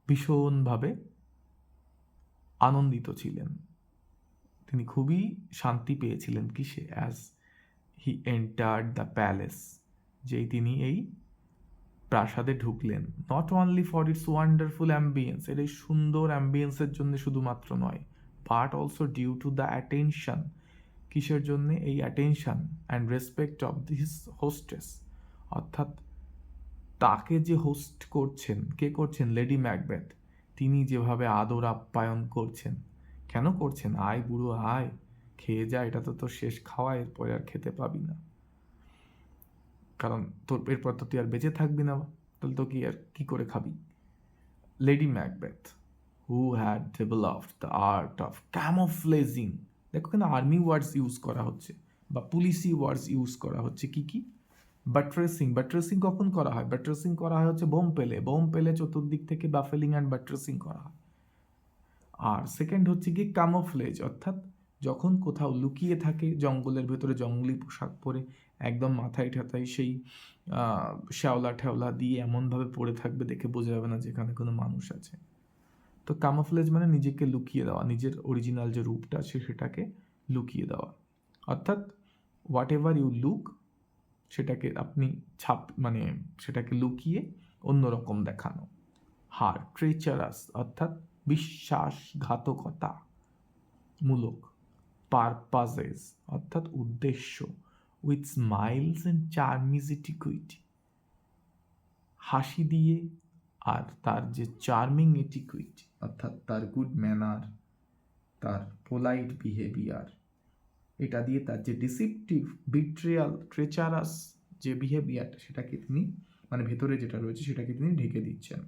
[SPEAKER 1] ভীষণভাবে আনন্দিত ছিলেন, তিনি খুবই শান্তি পেয়েছিলেন কিসে, as he entered the palace, যেই তিনি এই প্রাসাদে ঢুকলেন। Not only for its wonderful ambience, এর এই সুন্দর অ্যাম্বিয়েন্সের জন্য শুধুমাত্র নয়, but also due to the attention, কিসের জন্যে, এই attention and respect of this hostess, অর্থাৎ তাকে যে হোস্ট করছেন, কে করছেন, লেডি ম্যাকবেথ, তিনি যেভাবে আদর আপ্যায়ন করছেন। কেন করছেন, আয় বুড়ো আয়, খেয়ে যা, এটা তো তোর শেষ খাওয়া, এরপরে আর খেতে পাবি না, কারণ তোর এরপর তো তুই আর বেঁচে থাকবি না, তাহলে তো কি আর কি করে খাবি। Lady Macbeth who had developed the art of camouflaging, দেখো কেন আর্মি ওয়ার্ডস ইউজ করা হচ্ছে বা পুলিশি ওয়ার্ডস ইউজ করা হচ্ছে, কি কি, বাট্রেসিং কখন করা হয়, বাট্রেসিং করা হয় হচ্ছে বোম পেলে চতুর্দিক থেকে বাফেলিং অ্যান্ড বাট্রেসিং করা হয়। আর সেকেন্ড হচ্ছে কি ক্যামোফ্লেজ, অর্থাৎ যখন কোথাও লুকিয়ে থাকে জঙ্গলের ভেতরে, জঙ্গলি পোশাক পরে একদম মাথায় ঠাথায় সেই শ্যাওলা ঠেওলা দিয়ে এমনভাবে পড়ে থাকবে দেখে বোঝা যাবে না যেখানে কোনো মানুষ আছে। তো ক্যামোফ্লেজ মানে নিজেকে লুকিয়ে দেওয়া, নিজের অরিজিনাল যে রূপটা আছে সেটাকে লুকিয়ে দেওয়া, অর্থাৎ হোয়াট এভার ইউ লুক, সেটাকে আপনি মানে সেটাকে লুকিয়ে অন্যরকম দেখানো। হার ট্রেচারাস অর্থাৎ বিশ্বাসঘাতকতা মূলক, পারপাজেস অর্থাৎ উদ্দেশ্য, উইথ স্মাইলস অ্যান্ড চার্মিজ এটিকুইটি, হাসি দিয়ে আর তার যে চার্মিং এটিকুইটি অর্থাৎ তার গুড ম্যানার, তার পোলাইট বিহেভিয়ার, এটা দিয়ে তার যে ডিসিপটিভ বিট্রিয়াল ট্রেচারাস যে বিহেভিয়ারটা, সেটাকে তিনি মানে ভেতরে যেটা রয়েছে সেটাকে তিনি ঢেকে দিচ্ছেন।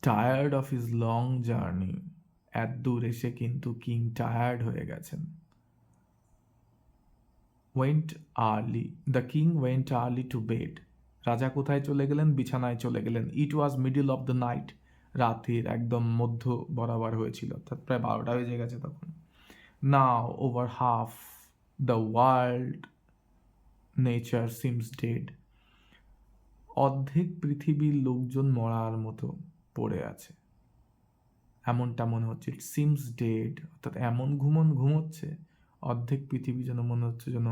[SPEAKER 1] Tired of his long journey, এত দূর এসে কিন্তু কিং টায়ার্ড হয়ে গেছেন। The king went early to bed, রাজা কোথায় চলে গেলেন, বিছানায় চলে গেলেন। ইট ওয়াজ মিডল অফ দ্য নাইট, রাতের একদম মধ্য বরাবর হয়েছিল, অর্থাৎ প্রায় 12টা বেজে গেছে তখন। Now over half the world nature seems dead, অর্ধেক পৃথিবীর লোকজন মরার মতো পড়ে আছে, এমনটা মনে হচ্ছে, ইট সিমস ডেড, অর্থাৎ এমন ঘুমোচ্ছে অর্ধেক পৃথিবী যেন মনে হচ্ছে যেন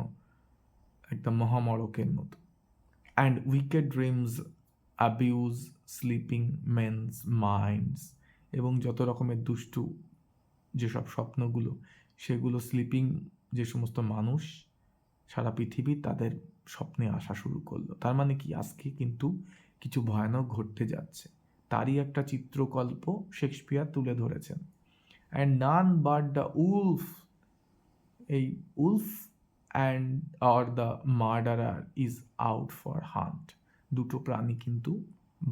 [SPEAKER 1] একদম মহামড়কের মতো। And wicked dreams abuse sleeping mains minds, এবং যত রকমের দুষ্টু যেসব স্বপ্নগুলো, সেগুলো স্লিপিং যে সমস্ত মানুষ সারা পৃথিবী তাদের স্বপ্নে আসা শুরু করলো। তার মানে কি, আজকে কিন্তু কিছু ভয়ানক ঘটতে যাচ্ছে, তারই একটা চিত্রকল্প শেক্সপিয়ার তুলে ধরেছেন। And none but the wolf, এই wolf and or the murderer is out for hunt, দুটো প্রাণী কিন্তু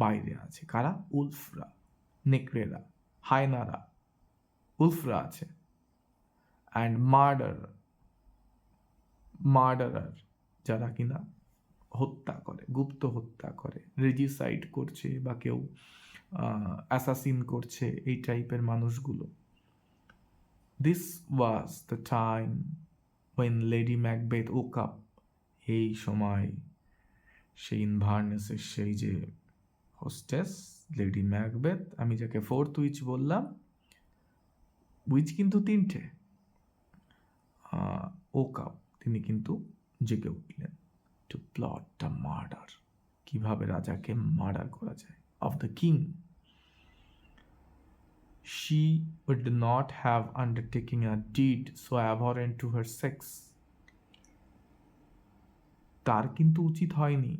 [SPEAKER 1] বাইরে আছে। কারা? উলফরা, নেকড়েরা, হায়নারা, উলফরা আছে। অ্যান্ড মার্ডারার যারা কিনা হত্যা করে, গুপ্ত হত্যা করে, রেজিসাইড করছে বা কেউ অ্যাসাসিন করছে, এই টাইপের মানুষগুলো। This was the time when Lady Macbeth woke up, এই সময় সেই ইনভার্নেসের সেই যে হোস্টেস লেডি ম্যাকবেথ, আমি যাকে ফোর্থ উইচ বললাম, উইচ কিন্তু তিনটে, ওক আপ, তিনি কিন্তু জেগে উঠলেন। টু প্লট দ্য মার্ডার, কিভাবে রাজাকে মার্ডার করা যায়, of the king. She would not have undertaken a deed so abhorrent to her sex. তার কিন্তু উচিত হয়নি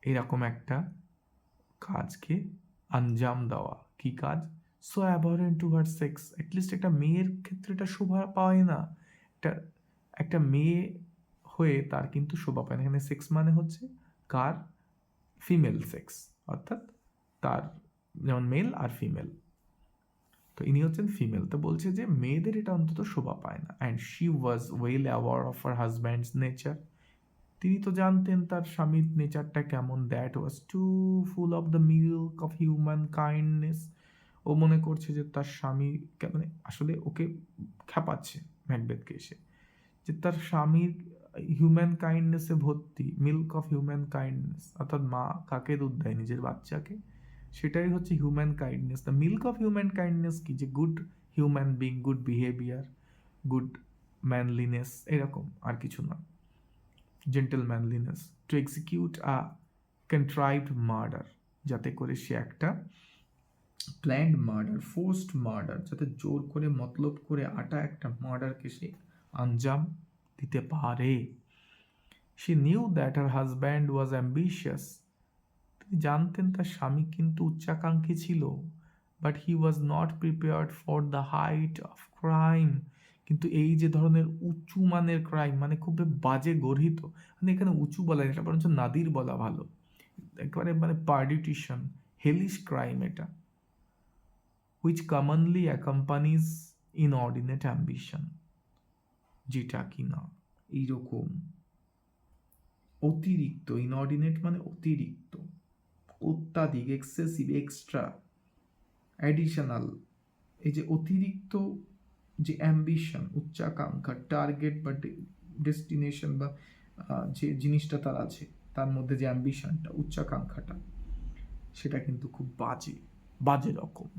[SPEAKER 1] এরকম একটা কাজকে আঞ্জাম দেওয়া। কি কাজ? So abhorrent to her sex, at least একটা মেয়ের ক্ষেত্রে এটা শোভা পায় না। একটা মেয়ে হয়ে তার কিন্তু শোভা পায় না। এখানে সেক্স মানে হচ্ছে কার? ফিমেল সেক্স, অর্থাৎ তার যেমন মেল আর ফিমেল, তো ইনি হচ্ছেন ফিমেল। তো বলছে যে মেয়েদের এটা অন্তত শোভা পায় না। And she was well aware of her husband's nature, তিনি তো জানতেন তার স্বামীর নেচারটা কেমন। That was too full of the milk of human kindness, ও মনে করছে যে তার স্বামী মানে আসলে ওকে খেপাচ্ছে ম্যাকবেথকে এসে, যে তার স্বামীর হিউম্যান কাইন্ডনেসে ভর্তি, মিল্ক অফ হিউম্যান কাইন্ডনেস, অর্থাৎ মা কাকে দুধ দেয়? নিজের বাচ্চাকে, সেটাই হচ্ছে human kindness. The milk of human kindness কি? যে good human being, good behaviour, good manliness, এরকম আর কিছু না, gentle manliness. To execute a contrived murder, যাতে করে সে একটা প্ল্যান্ড মার্ডার, ফোর্সড মার্ডার, যাতে জোর করে মতলব করে আটা একটা মার্ডারকে সে আঞ্জাম দিতে পারে। She knew that her husband was ambitious, তিনি জানতেন তার স্বামী কিন্তু উচ্চাকাঙ্ক্ষী ছিল। But he was not prepared for the height of crime, কিন্তু এই যে ধরনের উঁচু মানের ক্রাইম, মানে খুব বাজে গর্হিত, মানে এখানে উঁচু বলা, এটা বরঞ্চ নাদির বলা ভালো, একেবারে মানে পারডিটিশন, হেলিশ ক্রাইম এটা, which commonly accompanies inordinate ambition, যেটা কিনা এইরকম অতিরিক্ত, ইনঅর্ডিনেট মানে অতিরিক্ত, অত্যাধিক, এক্সেসিভ, এক্সট্রা, অ্যাডিশনাল, এই যে অতিরিক্ত যে অ্যাম্বিশন, উচ্চাকাঙ্ক্ষা, টার্গেট বা ডেস্টিনেশন বা যে জিনিসটা তার আছে, তার মধ্যে যে অ্যাম্বিশনটা, উচ্চাকাঙ্ক্ষাটা, সেটা কিন্তু খুব বাজে বাজে রকম।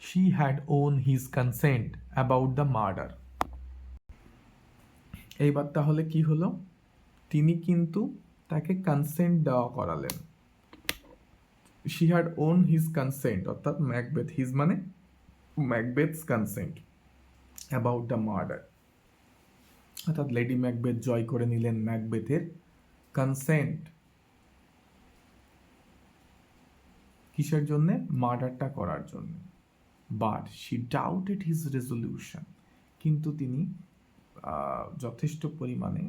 [SPEAKER 1] She had owned his consent about the murder. এইবার তাহলে কি হলো? তিনি কিন্তু তাকে কনসেন্ট দেওয়া করালেন। She had owned his consent, অর্থাৎ ম্যাকবেথ, হিজ মানে Macbeth's consent, about the murder, অর্থাৎ লেডি ম্যাকবেথ জয় করে নিলেন ম্যাকবেথের কনসেন্ট। কিসের জন্য? মার্ডারটা করার জন্য। But she doubted his resolution, কিন্তু তিনি যথেষ্ট পরিমাণে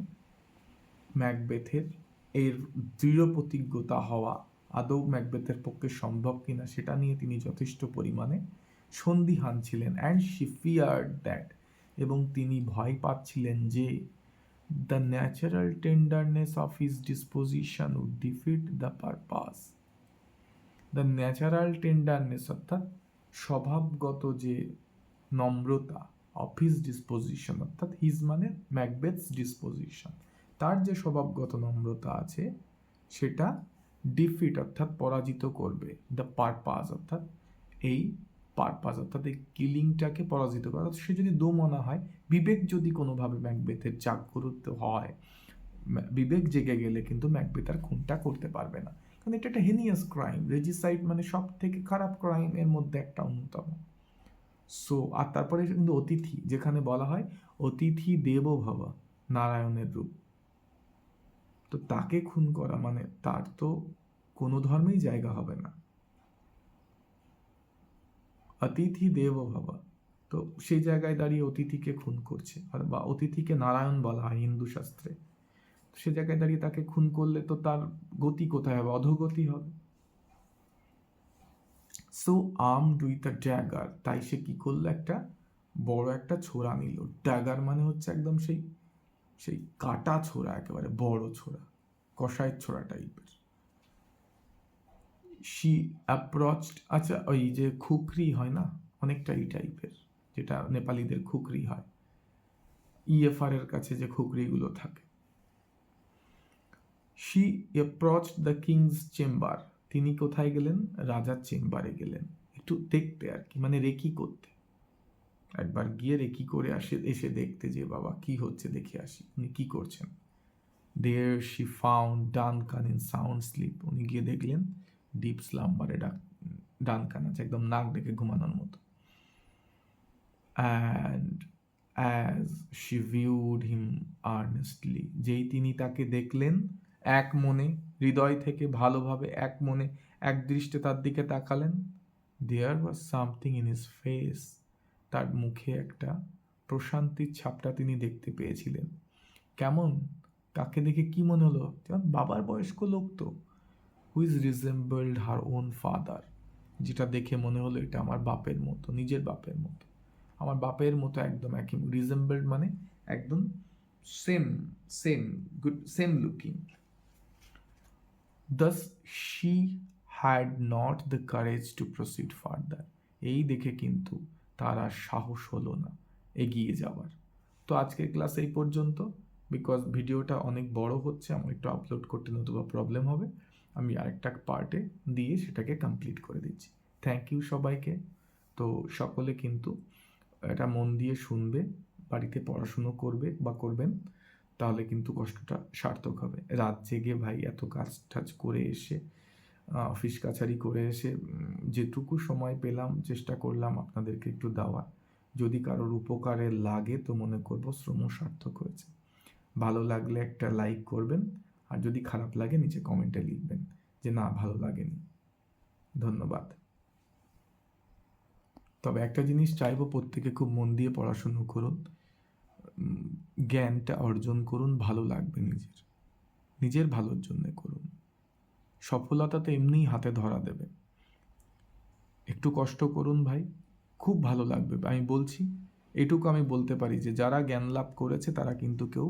[SPEAKER 1] ম্যাকবেথের এর দৃঢ় প্রতিজ্ঞতা হওয়া আদৌ ম্যাকবেথের পক্ষে সম্ভব কিনা সেটা নিয়ে তিনি যথেষ্ট পরিমাণে সন্দিহান ছিলেন। অ্যান্ড শি ফিয়ার্ড দ্যাট, এবং তিনি ভয় পাচ্ছিলেন যে the natural tenderness of his disposition would defeat the purpose. The natural tenderness অর্থাৎ স্বভাবগত যে নম্রতা, অফ হিজ ডিসপোজিশন, অর্থাৎ হিজ মানে ম্যাকবেথস ডিসপোজিশন, তার যে স্বভাবগত নম্রতা আছে সেটা ডিফিট অর্থাৎ পরাজিত করবে দ্য পারপাস অর্থাৎ এই পারপাস অর্থাৎ এই কিলিংটাকে পরাজিত করা। সে যদি দোমনা হয়, বিবেক যদি কোনোভাবে ম্যাকবেথের জাগ্রত হয়, বিবেক জেগে গেলে কিন্তু ম্যাকবেথ আর খুনটা করতে পারবে না, কারণ এটা একটা হেনিয়াস ক্রাইম। রেজিসাইড মানে সব থেকে খারাপ ক্রাইম এর মধ্যে একটা অন্যতম। সো আর তারপরে কিন্তু অতিথি, যেখানে বলা হয় অতিথি দেবো ভব, নারায়ণের রূপ। তো তাকে খুন করা মানে তার তো কোনো ধর্মেই জায়গা হবে না। অতিথি দেব ভব, তো সেই জায়গায় দাঁড়িয়ে অতিথিকে খুন করছে, বা অতিথিকে নারায়ণ বলা হয় হিন্দু শাস্ত্রে। সে জায়গায় দাঁড়িয়ে তাকে খুন করলে তো তার গতি কোথায় হবে? অধোগতি হবে। So armed with a dagger, তাই সে কি করলো? একটা বড় একটা ছোরা নিল। ড্যাগার মানে হচ্ছে একদম সেই সেই কাটা ছোরা, একেবারে বড় ছোরা, কষায়ের ছোরা টাইপের। শি অ্যাপ্রোচড, আচ্ছা ওই যে খুকরি হয় না, অনেকটা এই টাইপের, যেটা নেপালিদের খুকরি হয়, ইএফআর এর কাছে যে খুকরিগুলো থাকে। She approached the king's chamber, তিনি কোথায় গেলেন? রাজার চেম্বারে গেলেন, একটু দেখতে আর কি, মানে রেকি করতে। একবার গিয়ে রেকি করে এসে দেখতে যে বাবা কি হচ্ছে দেখে আসি, উনি কি করছেন। There she found Duncan in sound sleep, উনি গিয়ে দেখলেন ডিপ স্লাম্বারে ডানকান আছে, একদম নাক ডেকে ঘুমানোর মতো। And as she viewed him earnestly, যেই তিনি তাকে দেখলেন এক মনে, হৃদয় থেকে ভালোভাবে এক মনে এক দৃষ্টে তার দিকে তাকালেন, there was something in his face, তার মুখে একটা প্রশান্তির ছাপটা তিনি দেখতে পেয়েছিলেন। কেমন? তাকে দেখে কি মনে হলো? বাবার বয়স্ক লোক তো, হুইজ রিজেম্বলড হার ওন ফাদার, যেটা দেখে মনে হলো এটা আমার বাপের মতো, নিজের বাপের মতো, আমার বাপের মতো একদম একই। রিজেম্বলড মানে একদম same, same good, same looking. Thus she had not the courage to proceed further, এই দেখে কিন্তু তার আর সাহস হলো না এগিয়ে যাওয়ার। তো আজকের ক্লাস এই পর্যন্ত, বিকজ ভিডিওটা অনেক বড় হচ্ছে, আমার একটু আপলোড করতে নতুবা প্রবলেম হবে, আমি আরেকটা পার্টে দিয়ে সেটাকে কমপ্লিট করে দিচ্ছি। থ্যাংক ইউ সবাইকে। তো সকলে কিন্তু এটা মন দিয়ে শুনবে, বাড়িতে পড়াশুনো করবে বা করবেন, তাহলে কিন্তু কষ্টটা সার্থক হবে। রাত জেগে ভাই এত কাজ টাজ করে এসে, অফিস কাছারি করে এসে যেটুকু সময় পেলাম চেষ্টা করলাম আপনাদেরকে একটু দেওয়ার। যদি কারোর উপকারে লাগে তো মনে করব শ্রম সার্থক হয়েছে। ভালো লাগলে একটা লাইক করবেন, আর যদি খারাপ লাগে নিচে কমেন্টে লিখবেন যে না ভালো লাগেনি। ধন্যবাদ। তবে একটা জিনিস চাইবো, প্রত্যেকে খুব মন দিয়ে পড়াশুনো করুন, জ্ঞানটা অর্জন করুন, ভালো লাগবে নিজের ভালোর জন্য করুন। সফলতা তো এমনিই হাতে ধরা দেবে। একটু কষ্ট করুন ভাই, খুব ভালো লাগবে। আমি বলছি, এটুকু আমি বলতে পারি যে যারা জ্ঞান লাভ করেছে তারা কিন্তু কেউ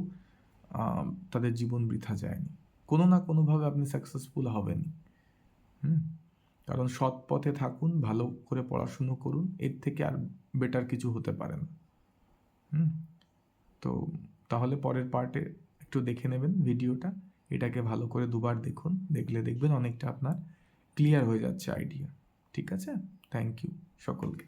[SPEAKER 1] তাদের জীবন বৃথা যায়নি, কোনো না কোনোভাবে আপনি সাকসেসফুল হবেনই। কারণ সৎ পথে থাকুন, ভালো করে পড়াশুনো করুন, এর থেকে আর বেটার কিছু হতে পারে না। তো তাহলে পরের পার্টে একটু দেখে নেবেন ভিডিওটা, এটাকে ভালো করে দুবার দেখুন, দেখলে দেখবেন অনেকটা আপনার ক্লিয়ার হয়ে যাচ্ছে আইডিয়া। ঠিক আছে? থ্যাংক ইউ সকলকে।